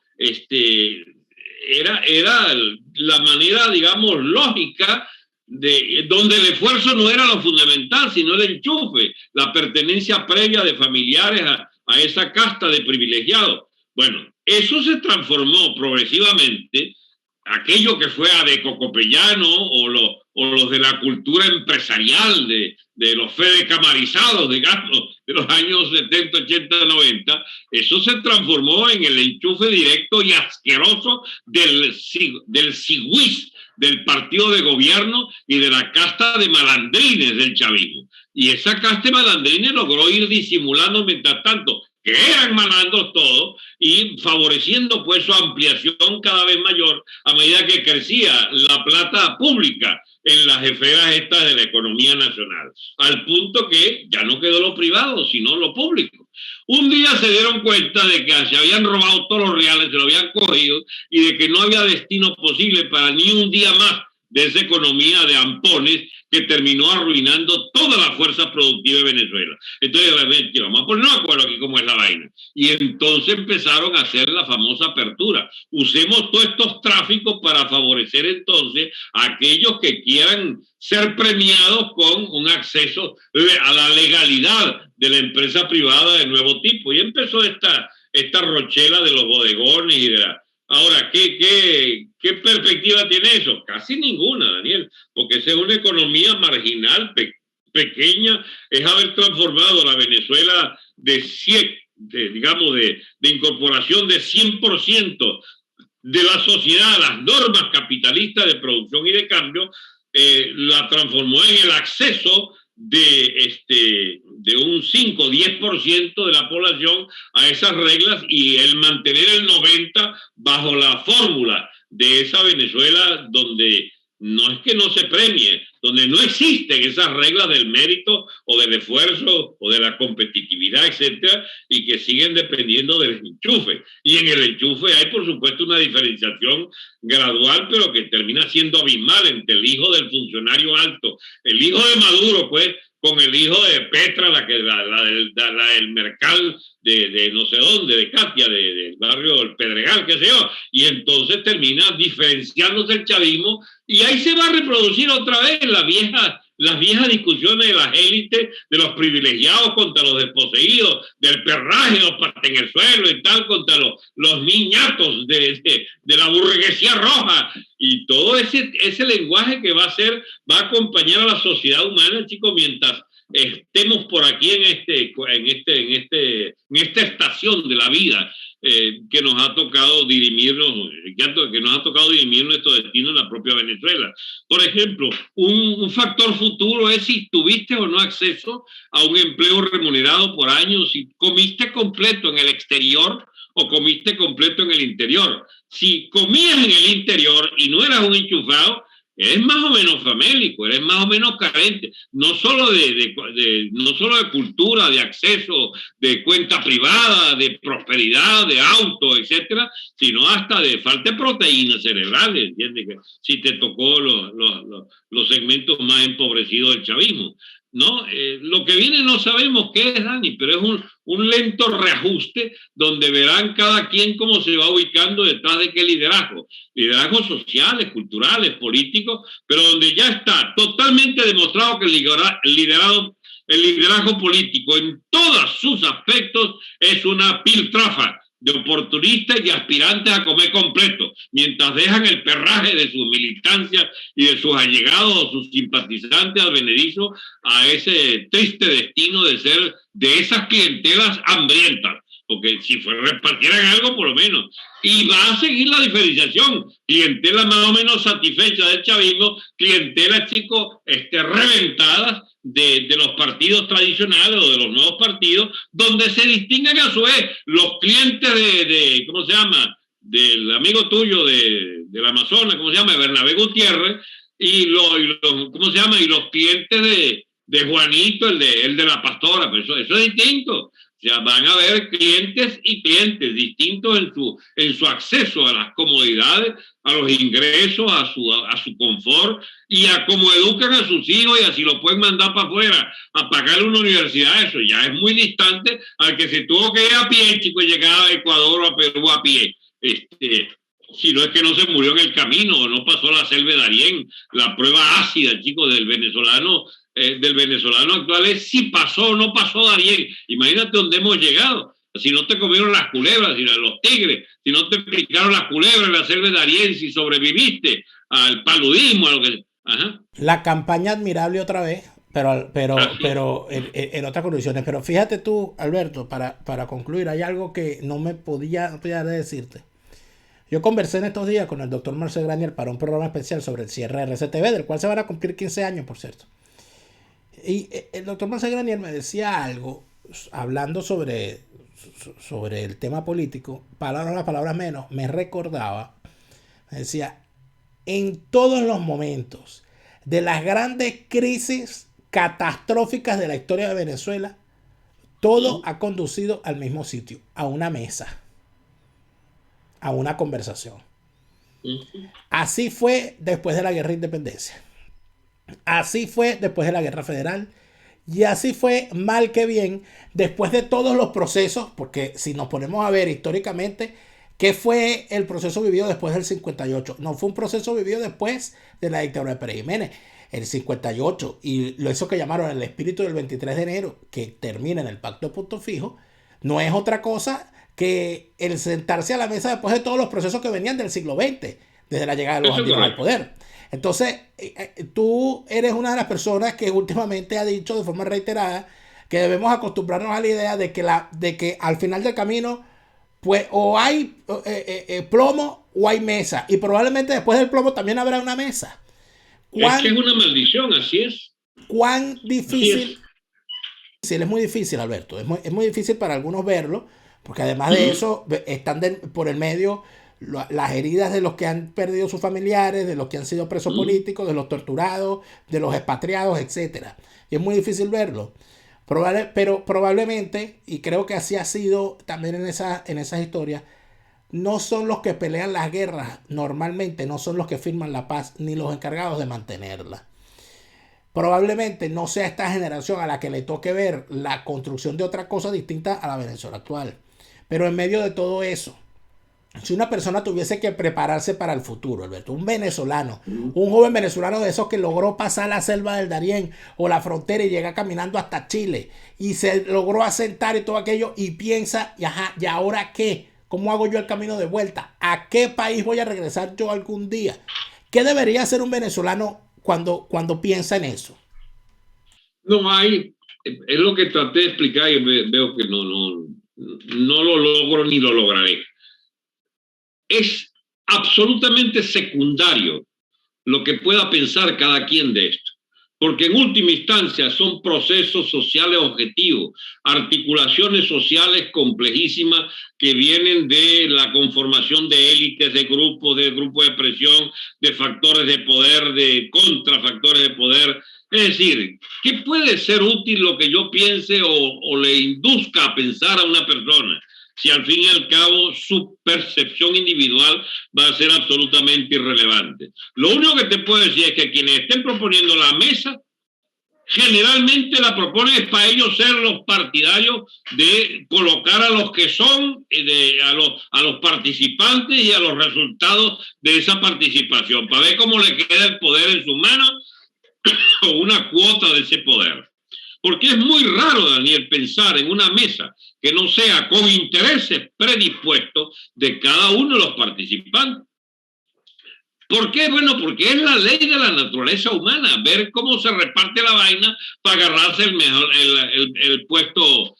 era la manera, digamos, lógica donde el esfuerzo no era lo fundamental, sino el enchufe, la pertenencia previa de familiares a esa casta de privilegiados. Bueno, eso se transformó progresivamente, aquello que fue Adeco Copellano o los de la cultura empresarial, de los fedecamarizados, digamos, de los años 70, 80, 90, eso se transformó en el enchufe directo y asqueroso del sigüiz, del partido de gobierno y de la casta de malandrines del chavismo. Y esa casta de malandrines logró ir disimulando mientras tanto que eran malandros todos, y favoreciendo pues su ampliación cada vez mayor a medida que crecía la plata pública en las esferas estas de la economía nacional, al punto que ya no quedó lo privado, sino lo público. Un día se dieron cuenta de que se habían robado todos los reales, se lo habían cogido, y de que no había destino posible para ni un día más de esa economía de ampones que terminó arruinando toda la fuerza productiva de Venezuela. Entonces, vamos a ponernos de acuerdo aquí cómo es la vaina. Y entonces empezaron a hacer la famosa apertura. Usemos todos estos tráficos para favorecer entonces a aquellos que quieran ser premiados con un acceso a la legalidad de la empresa privada de nuevo tipo. Y empezó esta rochela de los bodegones y de la... Ahora, ¿qué perspectiva tiene eso? Casi ninguna, Daniel, porque esa es una economía marginal, pequeña, es haber transformado la Venezuela de incorporación de 100% de la sociedad a las normas capitalistas de producción y de cambio, la transformó en el acceso de un 5 o 10% de la población a esas reglas, y el mantener el 90% bajo la fórmula de esa Venezuela donde no es que no se premie, donde no existen esas reglas del mérito o del esfuerzo o de la competitividad, etcétera, y que siguen dependiendo del enchufe. Y en el enchufe hay, por supuesto, una diferenciación gradual, pero que termina siendo abismal entre el hijo del funcionario alto, el hijo de Maduro, pues, con el hijo de Petra, la del Mercal de no sé dónde, de Katia, del barrio del Pedregal, qué sé yo, y entonces termina diferenciándose el chavismo, y ahí se va a reproducir otra vez las viejas discusiones de las élites, de los privilegiados contra los desposeídos, del perraje, los parten en el suelo y tal, contra los niñatos de la burguesía roja, y todo ese lenguaje que va a acompañar a la sociedad humana, chicos, mientras estemos por aquí en esta estación de la vida, que nos ha tocado dirimirnos, nuestro destino en la propia Venezuela. Por ejemplo, un factor futuro es si tuviste o no acceso a un empleo remunerado por años, si comiste completo en el exterior o comiste completo en el interior. Si comías en el interior y no eras un enchufado, eres más o menos famélico, eres más o menos carente, no solo no solo de cultura, de acceso, de cuenta privada, de prosperidad, de auto, etcétera, sino hasta de falta de proteínas cerebrales, ¿entiendes? Que si te tocó los segmentos más empobrecidos del chavismo, ¿no? Lo que viene no sabemos qué es, Dani, pero es un lento reajuste donde verán cada quien cómo se va ubicando detrás de qué liderazgos sociales, culturales, políticos, pero donde ya está totalmente demostrado que el liderazgo político en todos sus aspectos es una piltrafa de oportunistas y aspirantes a comer completo, mientras dejan el perraje de sus militancias y de sus allegados o sus simpatizantes advenedizos a ese triste destino de ser de esas clientelas hambrientas, porque si repartieran algo por lo menos. Y va a seguir la diferenciación, clientela más o menos satisfecha del chavismo, clientela, chicos, reventadas de los partidos tradicionales o de los nuevos partidos, donde se distinguen a su vez los clientes ¿cómo se llama?, del amigo tuyo del Amazonas, ¿cómo se llama?, Bernabé Gutiérrez, ¿cómo se llama?, y los clientes de Juanito, el de la Pastora, pero eso es distinto. O sea, van a haber clientes y clientes distintos en su acceso a las comodidades, a los ingresos, a su confort, y a cómo educan a sus hijos, y así lo pueden mandar para afuera a pagarle una universidad. Eso ya es muy distante al que se tuvo que ir a pie, chico, y llegar a Ecuador o a Perú a pie. Si no es que no se murió en el camino o no pasó la selva de Darién. La prueba ácida, chicos, del venezolano actual es si pasó o no pasó Darién. Imagínate dónde hemos llegado. Si no te comieron las culebras, si los tigres, si no te picaron las culebras en la selva de Darién, si sobreviviste al paludismo, a lo que... Ajá. La campaña admirable otra vez, pero en otras condiciones. Pero fíjate tú, Alberto, para concluir, hay algo que no podía dejar de decirte. Yo conversé en estos días con el doctor Marcel Granier para un programa especial sobre el cierre de RCTV, del cual se van a cumplir 15 años, por cierto. Y el doctor Marcel Granier me decía algo, hablando sobre sobre el tema político, palabras más, palabras menos, me recordaba, me decía, en todos los momentos de las grandes crisis catastróficas de la historia de Venezuela, todo ha conducido al mismo sitio, a una mesa, a una conversación. Así fue después de la guerra de independencia. Así fue después de la guerra federal. Y así fue, mal que bien, después de todos los procesos, porque si nos ponemos a ver históricamente, ¿qué fue el proceso vivido después del 58? No fue un proceso vivido después de la dictadura de Pérez Jiménez. El 58 y eso que llamaron el espíritu del 23 de enero, que termina en el pacto de punto fijo, no es otra cosa que el sentarse a la mesa después de todos los procesos que venían del siglo XX, desde la llegada de los bandidos al poder. Entonces, tú eres una de las personas que últimamente ha dicho de forma reiterada que debemos acostumbrarnos a la idea de que al final del camino, pues, o hay plomo o hay mesa. Y probablemente después del plomo también habrá una mesa. Es que es una maldición, así es. ¿Cuán difícil? Sí, es muy difícil, Alberto. Es muy difícil para algunos verlo, porque además de eso, están por el medio las heridas de los que han perdido sus familiares, de los que han sido presos políticos, de los torturados, de los expatriados, etc. Y es muy difícil verlo. Pero probablemente, y creo que así ha sido también en esas historias, no son los que pelean las guerras, normalmente no son los que firman la paz, ni los encargados de mantenerla. Probablemente no sea esta generación a la que le toque ver la construcción de otra cosa distinta a la Venezuela actual. Pero en medio de todo eso, si una persona tuviese que prepararse para el futuro, Alberto, un venezolano, un joven venezolano de esos que logró pasar la selva del Darién o la frontera y llega caminando hasta Chile y se logró asentar y todo aquello y piensa, ¿y ahora qué? ¿Cómo hago yo el camino de vuelta? ¿A qué país voy a regresar yo algún día? ¿Qué debería hacer un venezolano cuando piensa en eso? No hay, es lo que traté de explicar y veo que no lo logro ni lo lograré. Es absolutamente secundario lo que pueda pensar cada quien de esto, porque en última instancia son procesos sociales objetivos, articulaciones sociales complejísimas que vienen de la conformación de élites, de grupos de presión, de factores de poder, de contrafactores de poder. Es decir, ¿qué puede ser útil lo que yo piense o le induzca a pensar a una persona si al fin y al cabo su percepción individual va a ser absolutamente irrelevante? Lo único que te puedo decir es que quienes estén proponiendo la mesa, generalmente la proponen es para ellos ser los partidarios de colocar a los que son, a los participantes y a los resultados de esa participación, para ver cómo le queda el poder en su mano o una cuota de ese poder. Porque es muy raro, Daniel, pensar en una mesa que no sea con intereses predispuestos de cada uno de los participantes. ¿Por qué? Bueno, porque es la ley de la naturaleza humana, ver cómo se reparte la vaina para agarrarse el puesto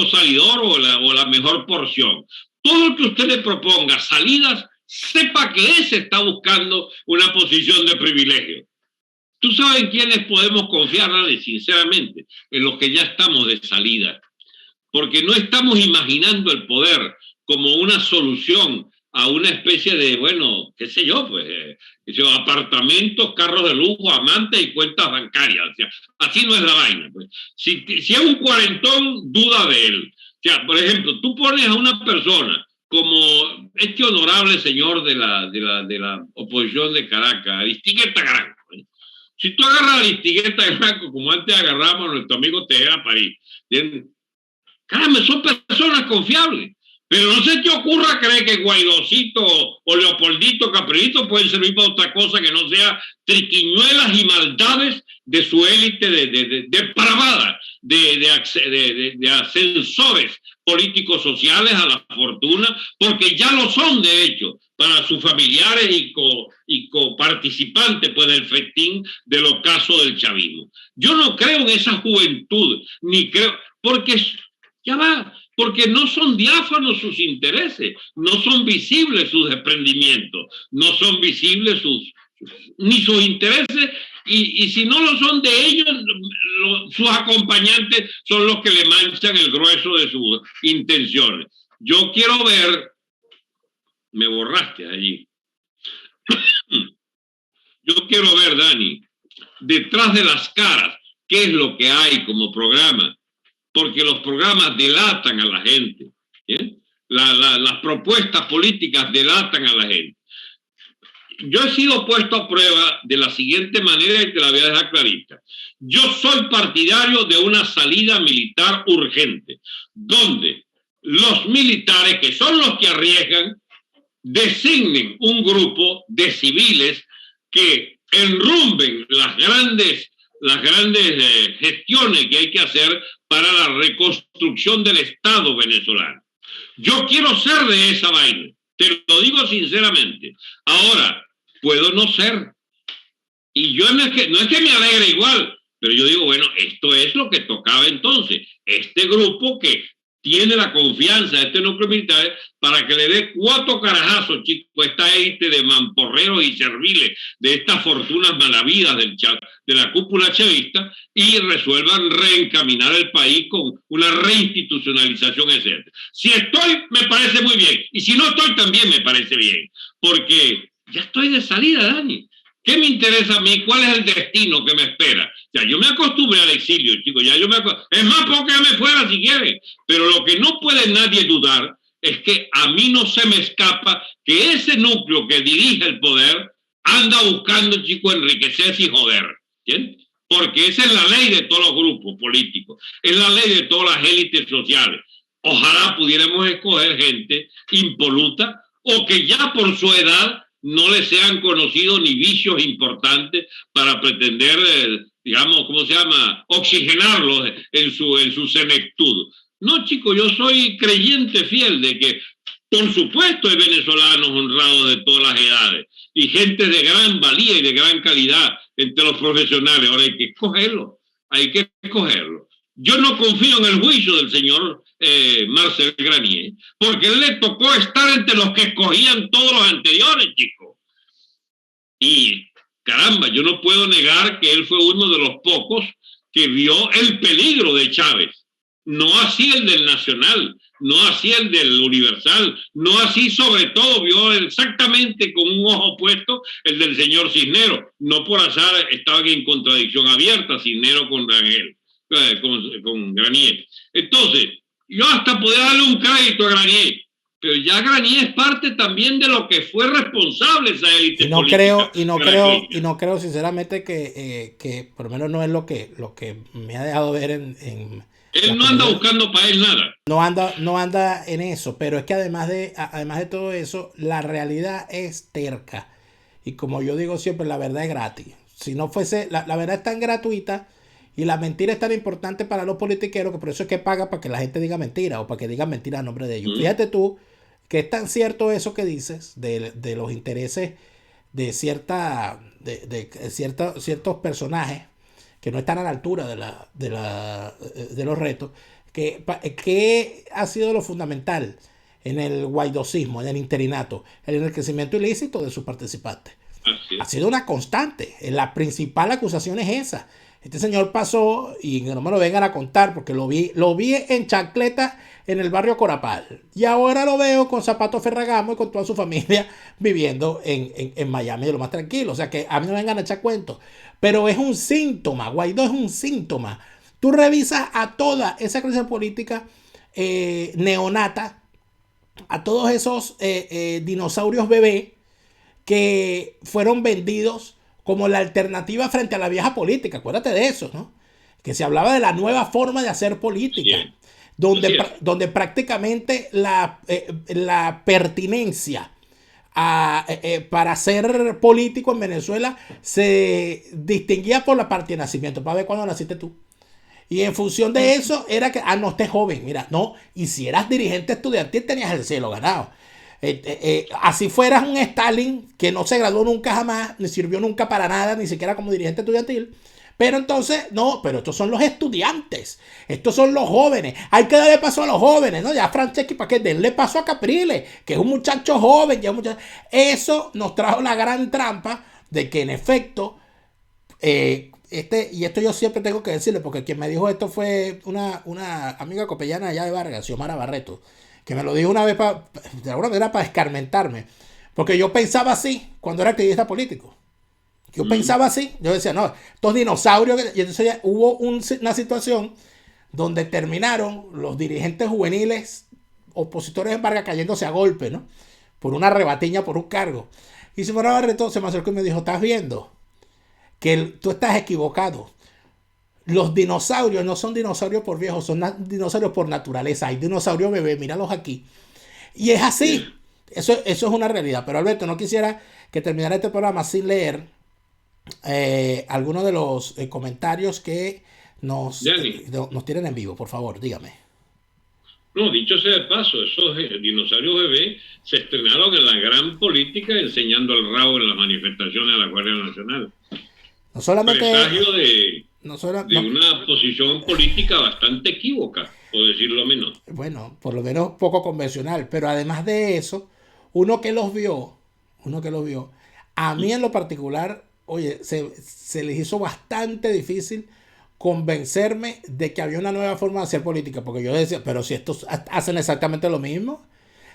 salidor o la mejor porción. Todo lo que usted le proponga, salidas, sepa que ese está buscando una posición de privilegio. ¿Tú sabes en quiénes podemos confiar, sinceramente? En los que ya estamos de salida. Porque no estamos imaginando el poder como una solución a una especie de, bueno, qué sé yo, pues, apartamentos, carros de lujo, amantes y cuentas bancarias. O sea, así no es la vaina. Pues. Si es un cuarentón, duda de él. O sea, por ejemplo, tú pones a una persona como este honorable señor de la oposición de Caracas, Aristigueta Garanco. Si tú agarras a Aristigueta Garanco, como antes agarramos a nuestro amigo Tejera París, caramba, son personas confiables. Pero no se te ocurra creer que Guaidocito o Leopoldito Caprilito pueden servir para otra cosa que no sea triquiñuelas y maldades de su élite depravada, de ascensores políticos sociales a la fortuna, porque ya lo son de hecho para sus familiares y coparticipantes pues, del festín del ocaso del chavismo. Yo no creo en esa juventud, ni creo, porque ya va, porque no son diáfanos sus intereses, no son visibles sus desprendimientos, no son visibles ni sus intereses, y si no lo son de ellos, sus acompañantes son los que le manchan el grueso de sus intenciones. Yo quiero ver, me borraste allí, yo quiero ver, Dani, detrás de las caras, qué es lo que hay como programa, porque los programas delatan a la gente, ¿sí? Las propuestas políticas delatan a la gente. Yo he sido puesto a prueba de la siguiente manera y te la voy a dejar clarita. Yo soy partidario de una salida militar urgente, donde los militares, que son los que arriesgan, designen un grupo de civiles que enrumben las grandes gestiones que hay que hacer para la reconstrucción del Estado venezolano. Yo quiero ser de esa vaina, te lo digo sinceramente. Ahora, puedo no ser. Y yo no es que me alegre igual, pero yo digo, bueno, esto es lo que tocaba entonces. Este grupo que tiene la confianza de este núcleo militar para que le dé 4 carajazos, chicos, esta élite de mamporreros y serviles de estas fortunas malavidas de la cúpula chavista, y resuelvan reencaminar el país con una reinstitucionalización, etc. Si estoy, me parece muy bien, y si no estoy, también me parece bien, porque ya estoy de salida, Dani. ¿Qué me interesa a mí? ¿Cuál es el destino que me espera? Ya yo me acostumbré al exilio, chicos. Es más, puedo quedarme fuera si quieren. Pero lo que no puede nadie dudar es que a mí no se me escapa que ese núcleo que dirige el poder anda buscando, chicos, enriquecerse y joder. ¿Entiendes? Porque esa es la ley de todos los grupos políticos. Es la ley de todas las élites sociales. Ojalá pudiéramos escoger gente impoluta o que ya por su edad no les sean conocidos ni vicios importantes para pretender, digamos, ¿cómo se llama?, oxigenarlos en su senectud. No, chicos, yo soy creyente fiel de que, por supuesto, hay venezolanos honrados de todas las edades y gente de gran valía y de gran calidad entre los profesionales. Ahora hay que escogerlo. Yo no confío en el juicio del señor Marcel Granier, porque él le tocó estar entre los que escogían todos los anteriores, chicos. Y caramba, yo no puedo negar que él fue uno de los pocos que vio el peligro de Chávez. No así el del Nacional, no así el del Universal, no así sobre todo vio exactamente con un ojo puesto el del señor Cisneros. No por azar estaban en contradicción abierta Cisneros con Rangel. Con Granier. Entonces, yo hasta podía darle un crédito a Granier, pero ya Granier es parte también de lo que fue responsable esa élite política. Y no creo sinceramente que por lo menos no es lo que me ha dejado ver en él no anda buscando para él nada. No anda en eso, pero es que además de todo eso, la realidad es terca. Y como yo digo siempre, la verdad es gratis. Si no fuese, la verdad es tan gratuita. Y la mentira es tan importante para los politiqueros que por eso es que paga para que la gente diga mentira o para que digan mentira a nombre de ellos. Fíjate tú que es tan cierto eso que dices de los intereses de ciertos personajes que no están a la altura de los retos, que ha sido lo fundamental en el guaidosismo, en el interinato, el enriquecimiento ilícito de sus participantes. Ha sido una constante. La principal acusación es esa. Este señor pasó, y no me lo vengan a contar porque lo vi en chancleta en el barrio Corapal. Y ahora lo veo con zapatos Ferragamo y con toda su familia viviendo en Miami de lo más tranquilo. O sea que a mí no me vengan a echar cuentos. Pero es un síntoma, Guaidó es un síntoma. Tú revisas a toda esa clase política neonata, a todos esos dinosaurios bebé que fueron vendidos como la alternativa frente a la vieja política. Acuérdate de eso, ¿no? Que se hablaba de la nueva forma de hacer política, donde prácticamente la pertinencia para ser político en Venezuela se distinguía por la parte de nacimiento, para ver cuándo naciste tú. Y en función de eso era que, no estés joven, mira, no, y si eras dirigente estudiantil tenías el cielo ganado. Así fueras un Stalin que no se graduó nunca jamás, ni sirvió nunca para nada, ni siquiera como dirigente estudiantil. Pero entonces, no, pero estos son los estudiantes, estos son los jóvenes. Hay que darle paso a los jóvenes, ¿no? Ya Franceschi, ¿para qué? Denle paso a Capriles, que es un muchacho joven. Eso nos trajo la gran trampa de que en efecto Y esto yo siempre tengo que decirle, porque quien me dijo esto fue una amiga copellana allá de Vargas, Xiomara Barreto, que me lo dijo una vez de alguna manera para escarmentarme. Porque yo pensaba así cuando era activista político. Yo pensaba así. Yo decía, no, estos dinosaurios. Y entonces ya hubo una situación donde terminaron los dirigentes juveniles opositores en Vargas cayéndose a golpe, ¿no? Por una rebatiña, por un cargo. Y Xiomara Barreto se me acercó y me dijo, ¿estás viendo? Que tú estás equivocado. Los dinosaurios no son dinosaurios por viejos, son dinosaurios por naturaleza. Hay dinosaurios bebés, míralos aquí. Y es así. Eso es una realidad. Pero Alberto, no quisiera que terminara este programa sin leer algunos de los comentarios que nos tienen en vivo. Por favor, dígame. No, dicho sea de paso, esos dinosaurios bebés se estrenaron en la gran política enseñando el rabo en las manifestaciones de la Guardia Nacional. No solamente presagio de una posición política bastante equívoca, por decirlo menos. Bueno, por lo menos poco convencional, pero además de eso, uno que los vio, a mí en lo particular, oye, se les hizo bastante difícil convencerme de que había una nueva forma de hacer política, porque yo decía, pero si estos hacen exactamente lo mismo,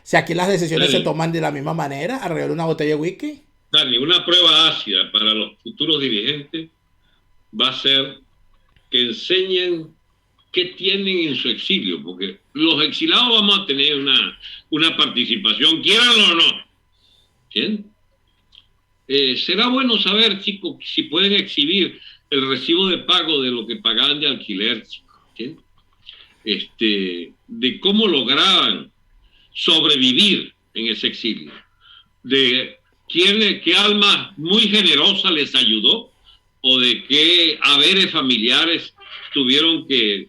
si aquí las decisiones se toman de la misma manera, alrededor de una botella de whisky. Dani, una prueba ácida para los futuros dirigentes va a ser que enseñen qué tienen en su exilio, porque los exilados vamos a tener una participación, quieran o no. ¿Bien? Será bueno saber, chicos, si pueden exhibir el recibo de pago de lo que pagaban de alquiler, chicos. ¿Bien? De cómo lograban sobrevivir en ese exilio, de qué alma muy generosa les ayudó, o de qué haberes familiares tuvieron que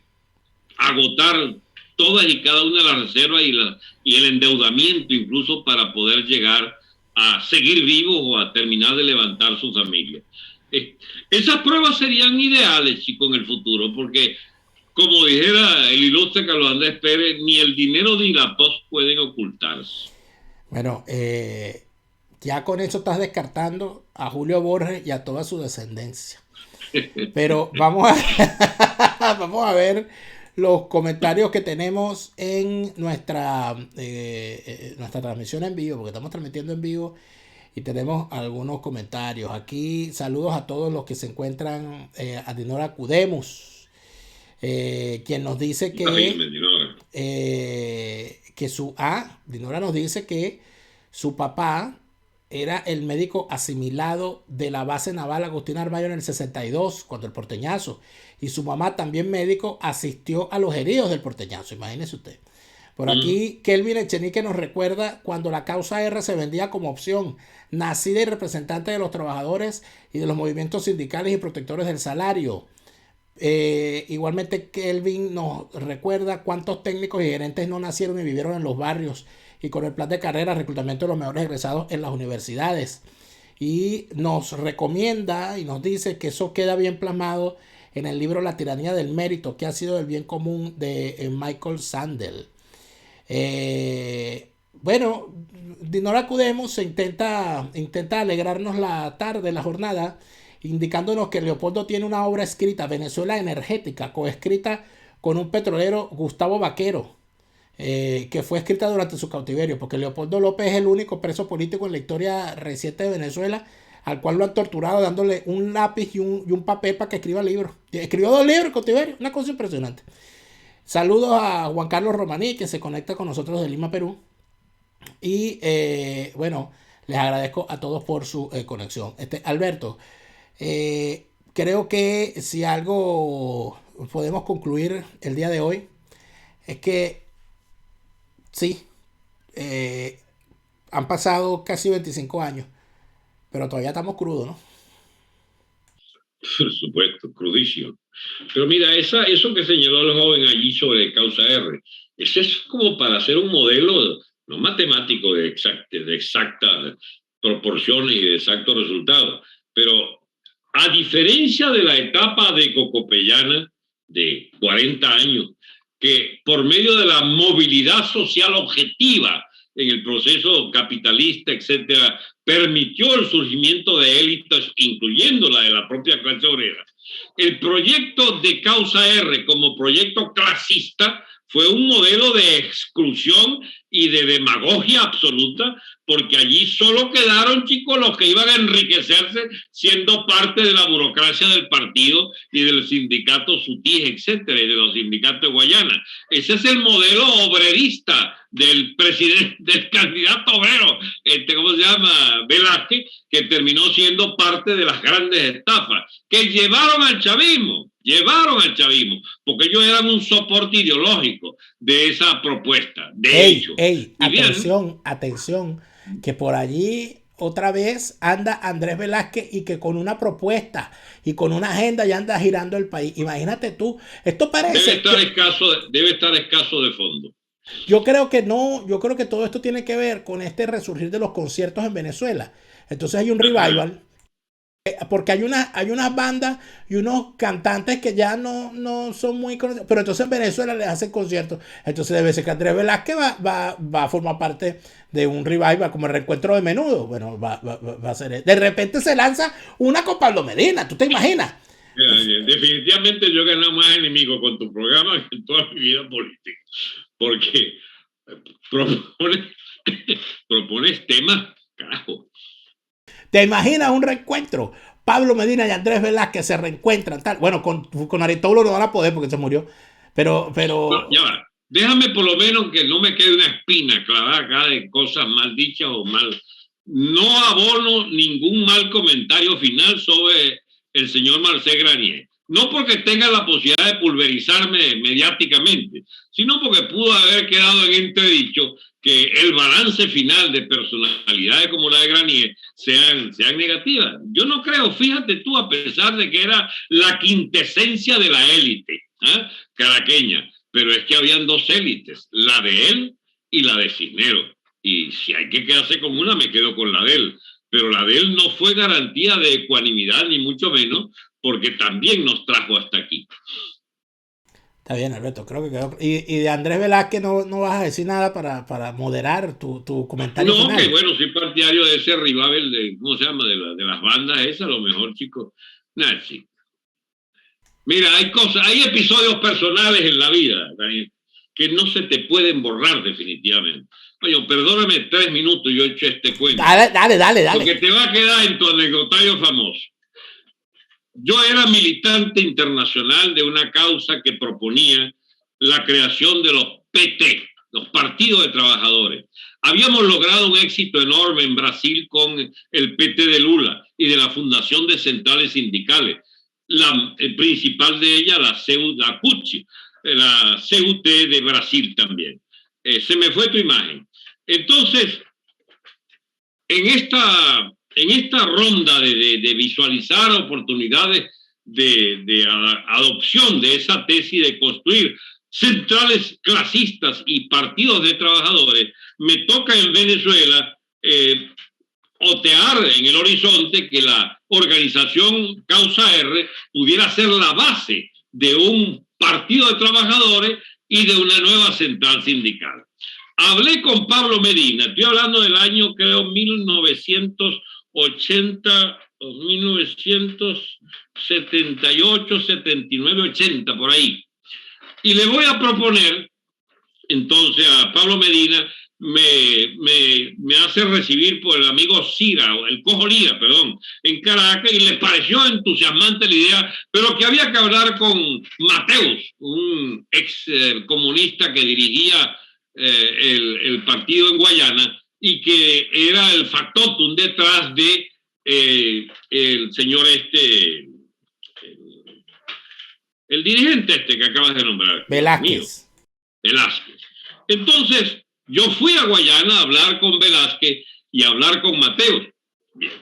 agotar todas y cada una de las reservas y el endeudamiento incluso para poder llegar a seguir vivos o a terminar de levantar su familia. Esas pruebas serían ideales, chicos, en el futuro, porque como dijera el ilustre Carlos Andrés Pérez, ni el dinero ni la tos pueden ocultarse. Bueno, ya con eso estás descartando a Julio Borges y a toda su descendencia. Pero vamos a ver los comentarios que tenemos en nuestra transmisión en vivo, porque estamos transmitiendo en vivo y tenemos algunos comentarios. Aquí saludos a todos los que se encuentran, a Dinora Cudemus, quien nos dice Dinora nos dice que su papá era el médico asimilado de la base naval Agustín Arballo en el 62, cuando el porteñazo. Y su mamá, también médico, asistió a los heridos del porteñazo. Imagínese usted. Por aquí, Kelvin Echenique nos recuerda cuando la causa R se vendía como opción, nacida y representante de los trabajadores y de los movimientos sindicales y protectores del salario. Igualmente, Kelvin nos recuerda cuántos técnicos y gerentes no nacieron y vivieron en los barrios, y con el plan de carrera, reclutamiento de los mejores egresados en las universidades. Y nos recomienda y nos dice que eso queda bien plasmado en el libro La tiranía del mérito, que ha sido el bien común de Michael Sandel. Bueno, Dinora Cudemus intenta alegrarnos la tarde, la jornada, indicándonos que Leopoldo tiene una obra escrita, Venezuela Energética, coescrita con un petrolero, Gustavo Vaquero, que fue escrita durante su cautiverio, porque Leopoldo López es el único preso político en la historia reciente de Venezuela al cual lo han torturado dándole un lápiz y un papel para que escriba libros. Escribió 2 libros en cautiverio, una cosa impresionante. Saludos a Juan Carlos Romaní, que se conecta con nosotros de Lima, Perú. Y bueno, les agradezco a todos por su conexión. Alberto, creo que si algo podemos concluir el día de hoy es que sí, han pasado casi 25 años, pero todavía estamos crudos, ¿no? Por supuesto, crudísimo. Pero mira, eso que señaló el joven allí sobre causa R, ese es como para hacer un modelo, no matemático de exactas proporciones y de exactos resultados, pero a diferencia de la etapa de Cocopellana de 40 años, que por medio de la movilidad social objetiva en el proceso capitalista, etcétera, permitió el surgimiento de élites, incluyendo la de la propia clase obrera. El proyecto de Causa R como proyecto clasista fue un modelo de exclusión y de demagogia absoluta, porque allí solo quedaron, chicos, los que iban a enriquecerse siendo parte de la burocracia del partido y del sindicato SUTIG, etcétera, y de los sindicatos de Guayana. Ese es el modelo obrerista del presidente, del candidato obrero, ¿cómo se llama? Velázquez, que terminó siendo parte de las grandes estafas que llevaron al chavismo, porque ellos eran un soporte ideológico de esa propuesta. De hecho, atención, que por allí otra vez anda Andrés Velázquez y que con una propuesta y con una agenda ya anda girando el país. Imagínate tú, esto parece... Debe estar escaso de fondo. Yo creo que no, yo creo que todo esto tiene que ver con este resurgir de los conciertos en Venezuela. Entonces hay un revival, porque hay unas bandas y unos cantantes que ya no son muy conocidos, pero entonces en Venezuela les hacen conciertos. Entonces debe ser que Andrés Velázquez va a formar parte de un revival como el Reencuentro de Menudo. Bueno, va a ser. De repente se lanza una con Pablo Medina, ¿tú te imaginas? Definitivamente yo he ganado más enemigos con tu programa que en toda mi vida política, porque propones temas, carajo. ¿Te imaginas un reencuentro? Pablo Medina y Andrés Velázquez se reencuentran, tal. Bueno, con Aristóbulo no van a poder porque se murió, pero... No, ya va. Déjame por lo menos que no me quede una espina clavada acá de cosas mal dichas o mal. No abono ningún mal comentario final sobre el señor Marcel Granier. No porque tenga la posibilidad de pulverizarme mediáticamente, sino porque pudo haber quedado en entredicho que el balance final de personalidades como la de Granier sean negativas. Yo no creo, fíjate tú, a pesar de que era la quintesencia de la élite caraqueña, pero es que habían dos élites, la de él y la de Cisneros. Y si hay que quedarse con una, me quedo con la de él. Pero la de él no fue garantía de ecuanimidad, ni mucho menos, porque también nos trajo hasta aquí. Está bien, Alberto, creo que quedó. Y de Andrés Velázquez no vas a decir nada para moderar tu comentario no, final. Que bueno, soy partidario de ese revival de, ¿cómo se llama? De las bandas esas, a lo mejor, chicos. Nada, chico. Mira, hay episodios personales en la vida, Daniel, que no se te pueden borrar definitivamente. Oye, perdóname 3 minutos, yo he hecho este cuento. Dale. Porque te va a quedar en tu anecdotario famoso. Yo era militante internacional de una causa que proponía la creación de los PT, los partidos de trabajadores. Habíamos logrado un éxito enorme en Brasil con el PT de Lula y de la Fundación de Centrales Sindicales. La principal de ella, la CUT, la CUT de Brasil también. Se me fue tu imagen. Entonces, en esta ronda de visualizar oportunidades de adopción de esa tesis de construir centrales clasistas y partidos de trabajadores, me toca en Venezuela otear en el horizonte que la organización Causa R pudiera ser la base de un partido de trabajadores y de una nueva central sindical. Hablé con Pablo Medina, estoy hablando del año, creo, 1980, 1978, 79, 80, por ahí. Y le voy a proponer, entonces, a Pablo Medina, me hace recibir por el amigo Cira, o el Cojo Lira, perdón, en Caracas, y le pareció entusiasmante la idea, pero que había que hablar con Mateus, un ex comunista que dirigía el partido en Guayana y que era el factotum detrás de el señor el dirigente que acabas de nombrar. Velázquez. Entonces, yo fui a Guayana a hablar con Velázquez y a hablar con Mateus. Bien.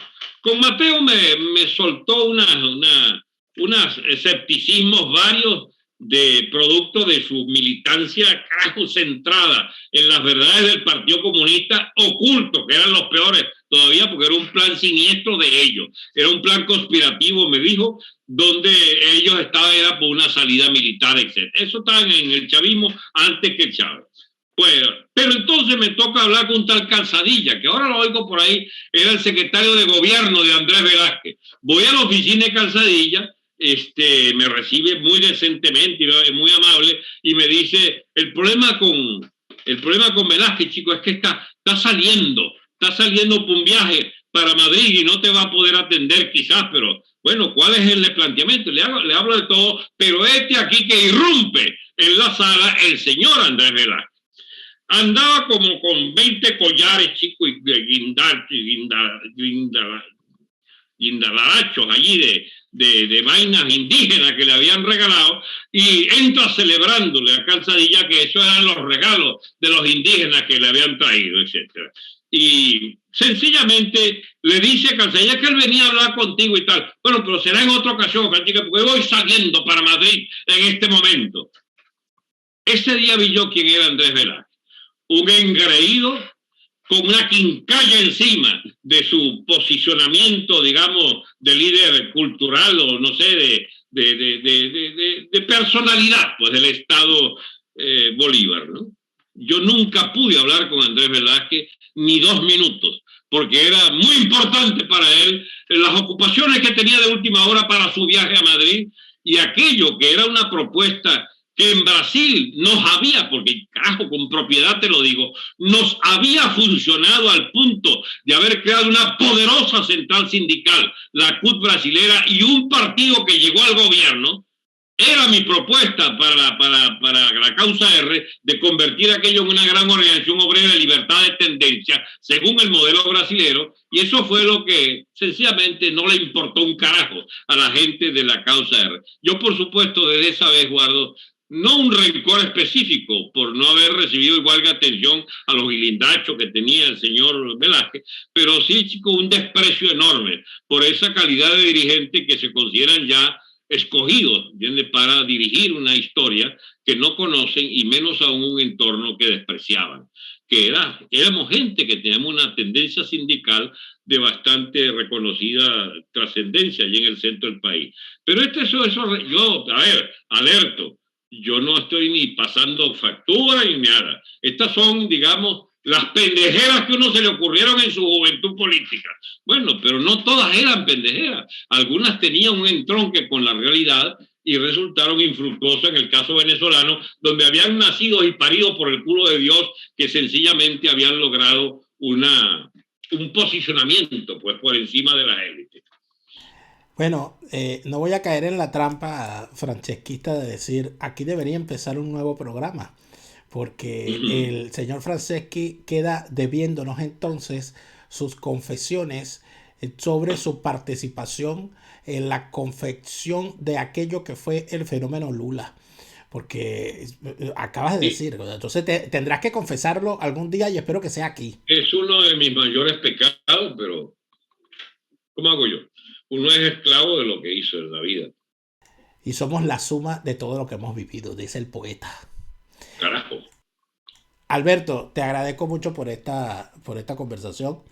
Con Mateus me soltó unos escepticismos varios de producto de su militancia centrada en las verdades del Partido Comunista oculto, que eran los peores todavía porque era un plan siniestro de ellos, era un plan conspirativo, me dijo, donde ellos estaban era por una salida militar, etc. Eso estaba en el chavismo antes que Chávez. Pues, pero entonces me toca hablar con un tal Calzadilla, que ahora lo oigo por ahí, era el secretario de gobierno de Andrés Velázquez. Voy a la oficina de Calzadilla, me recibe muy decentemente y muy amable y me dice, el problema con Velázquez, chico, es que está saliendo por un viaje para Madrid y no te va a poder atender quizás, pero bueno, ¿cuál es el planteamiento? Le hablo de todo, pero aquí que irrumpe en la sala el señor Andrés Velázquez. Andaba como con 20 collares, chicos, y guindalarachos allí de vainas indígenas que le habían regalado, y entra celebrándole a Calzadilla que esos eran los regalos de los indígenas que le habían traído, etcétera. Y sencillamente le dice a Calzadilla que él venía a hablar contigo y tal. Bueno, pero será en otra ocasión, porque voy saliendo para Madrid en este momento. Ese día vi yo quién era Andrés Velázquez. Un engreído con una quincalla encima de su posicionamiento, digamos, de líder cultural o no sé, de personalidad, pues, del Estado Bolívar, ¿no? Yo nunca pude hablar con Andrés Velázquez ni 2 minutos, porque era muy importante para él las ocupaciones que tenía de última hora para su viaje a Madrid y aquello que era una propuesta que en Brasil nos había, porque carajo, con propiedad te lo digo, nos había funcionado al punto de haber creado una poderosa central sindical, la CUT brasilera, y un partido que llegó al gobierno. Era mi propuesta para la causa R de convertir aquello en una gran organización obrera de libertad de tendencia, según el modelo brasilero, y eso fue lo que sencillamente no le importó un carajo a la gente de la causa R. Yo, por supuesto, desde esa vez, guardo no un rencor específico por no haber recibido igual que atención a los guilindachos que tenía el señor Velázquez, pero sí, chico, un desprecio enorme por esa calidad de dirigente que se consideran ya escogidos, ¿entiendes?, para dirigir una historia que no conocen y menos aún un entorno que despreciaban. Éramos gente que teníamos una tendencia sindical de bastante reconocida trascendencia allí en el centro del país. Pero alerto, yo no estoy ni pasando factura ni nada. Estas son, digamos, las pendejeras que a uno se le ocurrieron en su juventud política. Bueno, pero no todas eran pendejeras. Algunas tenían un entronque con la realidad y resultaron infructuosas en el caso venezolano, donde habían nacido y parido por el culo de Dios, que sencillamente habían logrado un posicionamiento, pues, por encima de las élites. Bueno, no voy a caer en la trampa francesquista de decir aquí debería empezar un nuevo programa, porque el señor Franceschi queda debiéndonos entonces sus confesiones sobre su participación en la confección de aquello que fue el fenómeno Lula. Porque acabas de decir, entonces tendrás que confesarlo algún día y espero que sea aquí. Es uno de mis mayores pecados, pero ¿cómo hago yo? Uno es esclavo de lo que hizo en la vida. Y somos la suma de todo lo que hemos vivido, dice el poeta. Carajo. Alberto, te agradezco mucho por esta conversación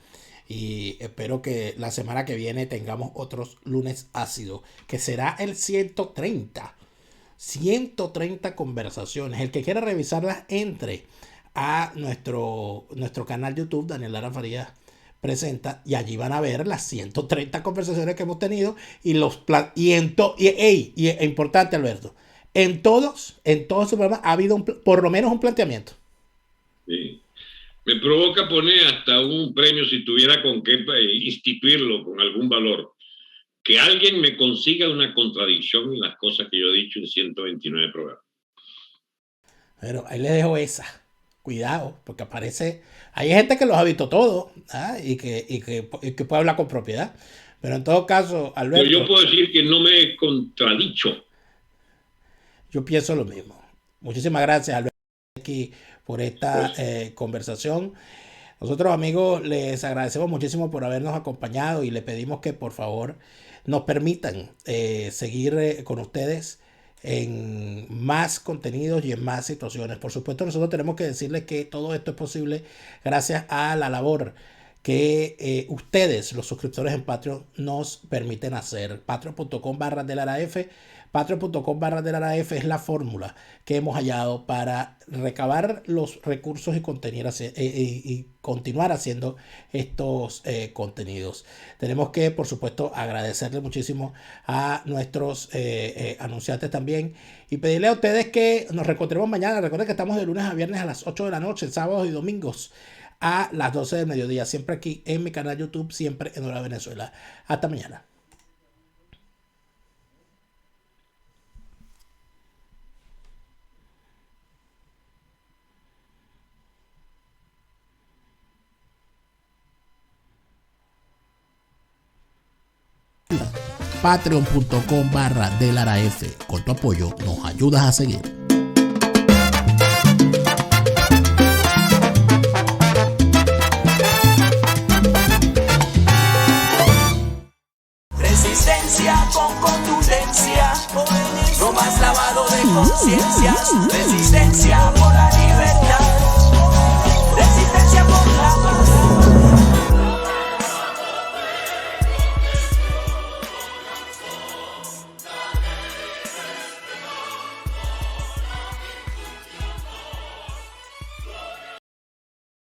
y espero que la semana que viene tengamos otros lunes ácidos, que será el 130. 130 conversaciones. El que quiera revisarlas, entre a nuestro canal YouTube, Daniel Lara Farías Presenta, y allí van a ver las 130 conversaciones que hemos tenido y importante, Alberto, en todos sus programas ha habido por lo menos un planteamiento. Sí. Me provoca poner hasta un premio si tuviera con qué instituirlo con algún valor. Que alguien me consiga una contradicción en las cosas que yo he dicho en 129 programas. Pero ahí le dejo esa. Cuidado, porque aparece... Hay gente que los ha visto todos, ¿ah? y que puede hablar con propiedad. Pero en todo caso, Alberto... Pero yo puedo decir que no me he contradicho. Yo pienso lo mismo. Muchísimas gracias, Alberto, por esta conversación. Nosotros, amigos, les agradecemos muchísimo por habernos acompañado y le pedimos que por favor nos permitan seguir con ustedes en más contenidos y en más situaciones. Por supuesto, nosotros tenemos que decirles que todo esto es posible gracias a la labor que ustedes, los suscriptores en Patreon, nos permiten hacer. Patreon.com/DelaraF, Patreon.com/DeLaraF es la fórmula que hemos hallado para recabar los recursos y continuar haciendo estos contenidos. Tenemos que, por supuesto, agradecerle muchísimo a nuestros anunciantes también y pedirle a ustedes que nos reencontremos mañana. Recuerden que estamos de lunes a viernes a las 8 de la noche, sábados y domingos a las 12 del mediodía, siempre aquí en mi canal YouTube, siempre en Hora Venezuela. Hasta mañana. Patreon.com/DeLaraF. Con tu apoyo nos ayudas a seguir. Resistencia con contundencia, no más lavado de conciencias. Resistencia por ahí.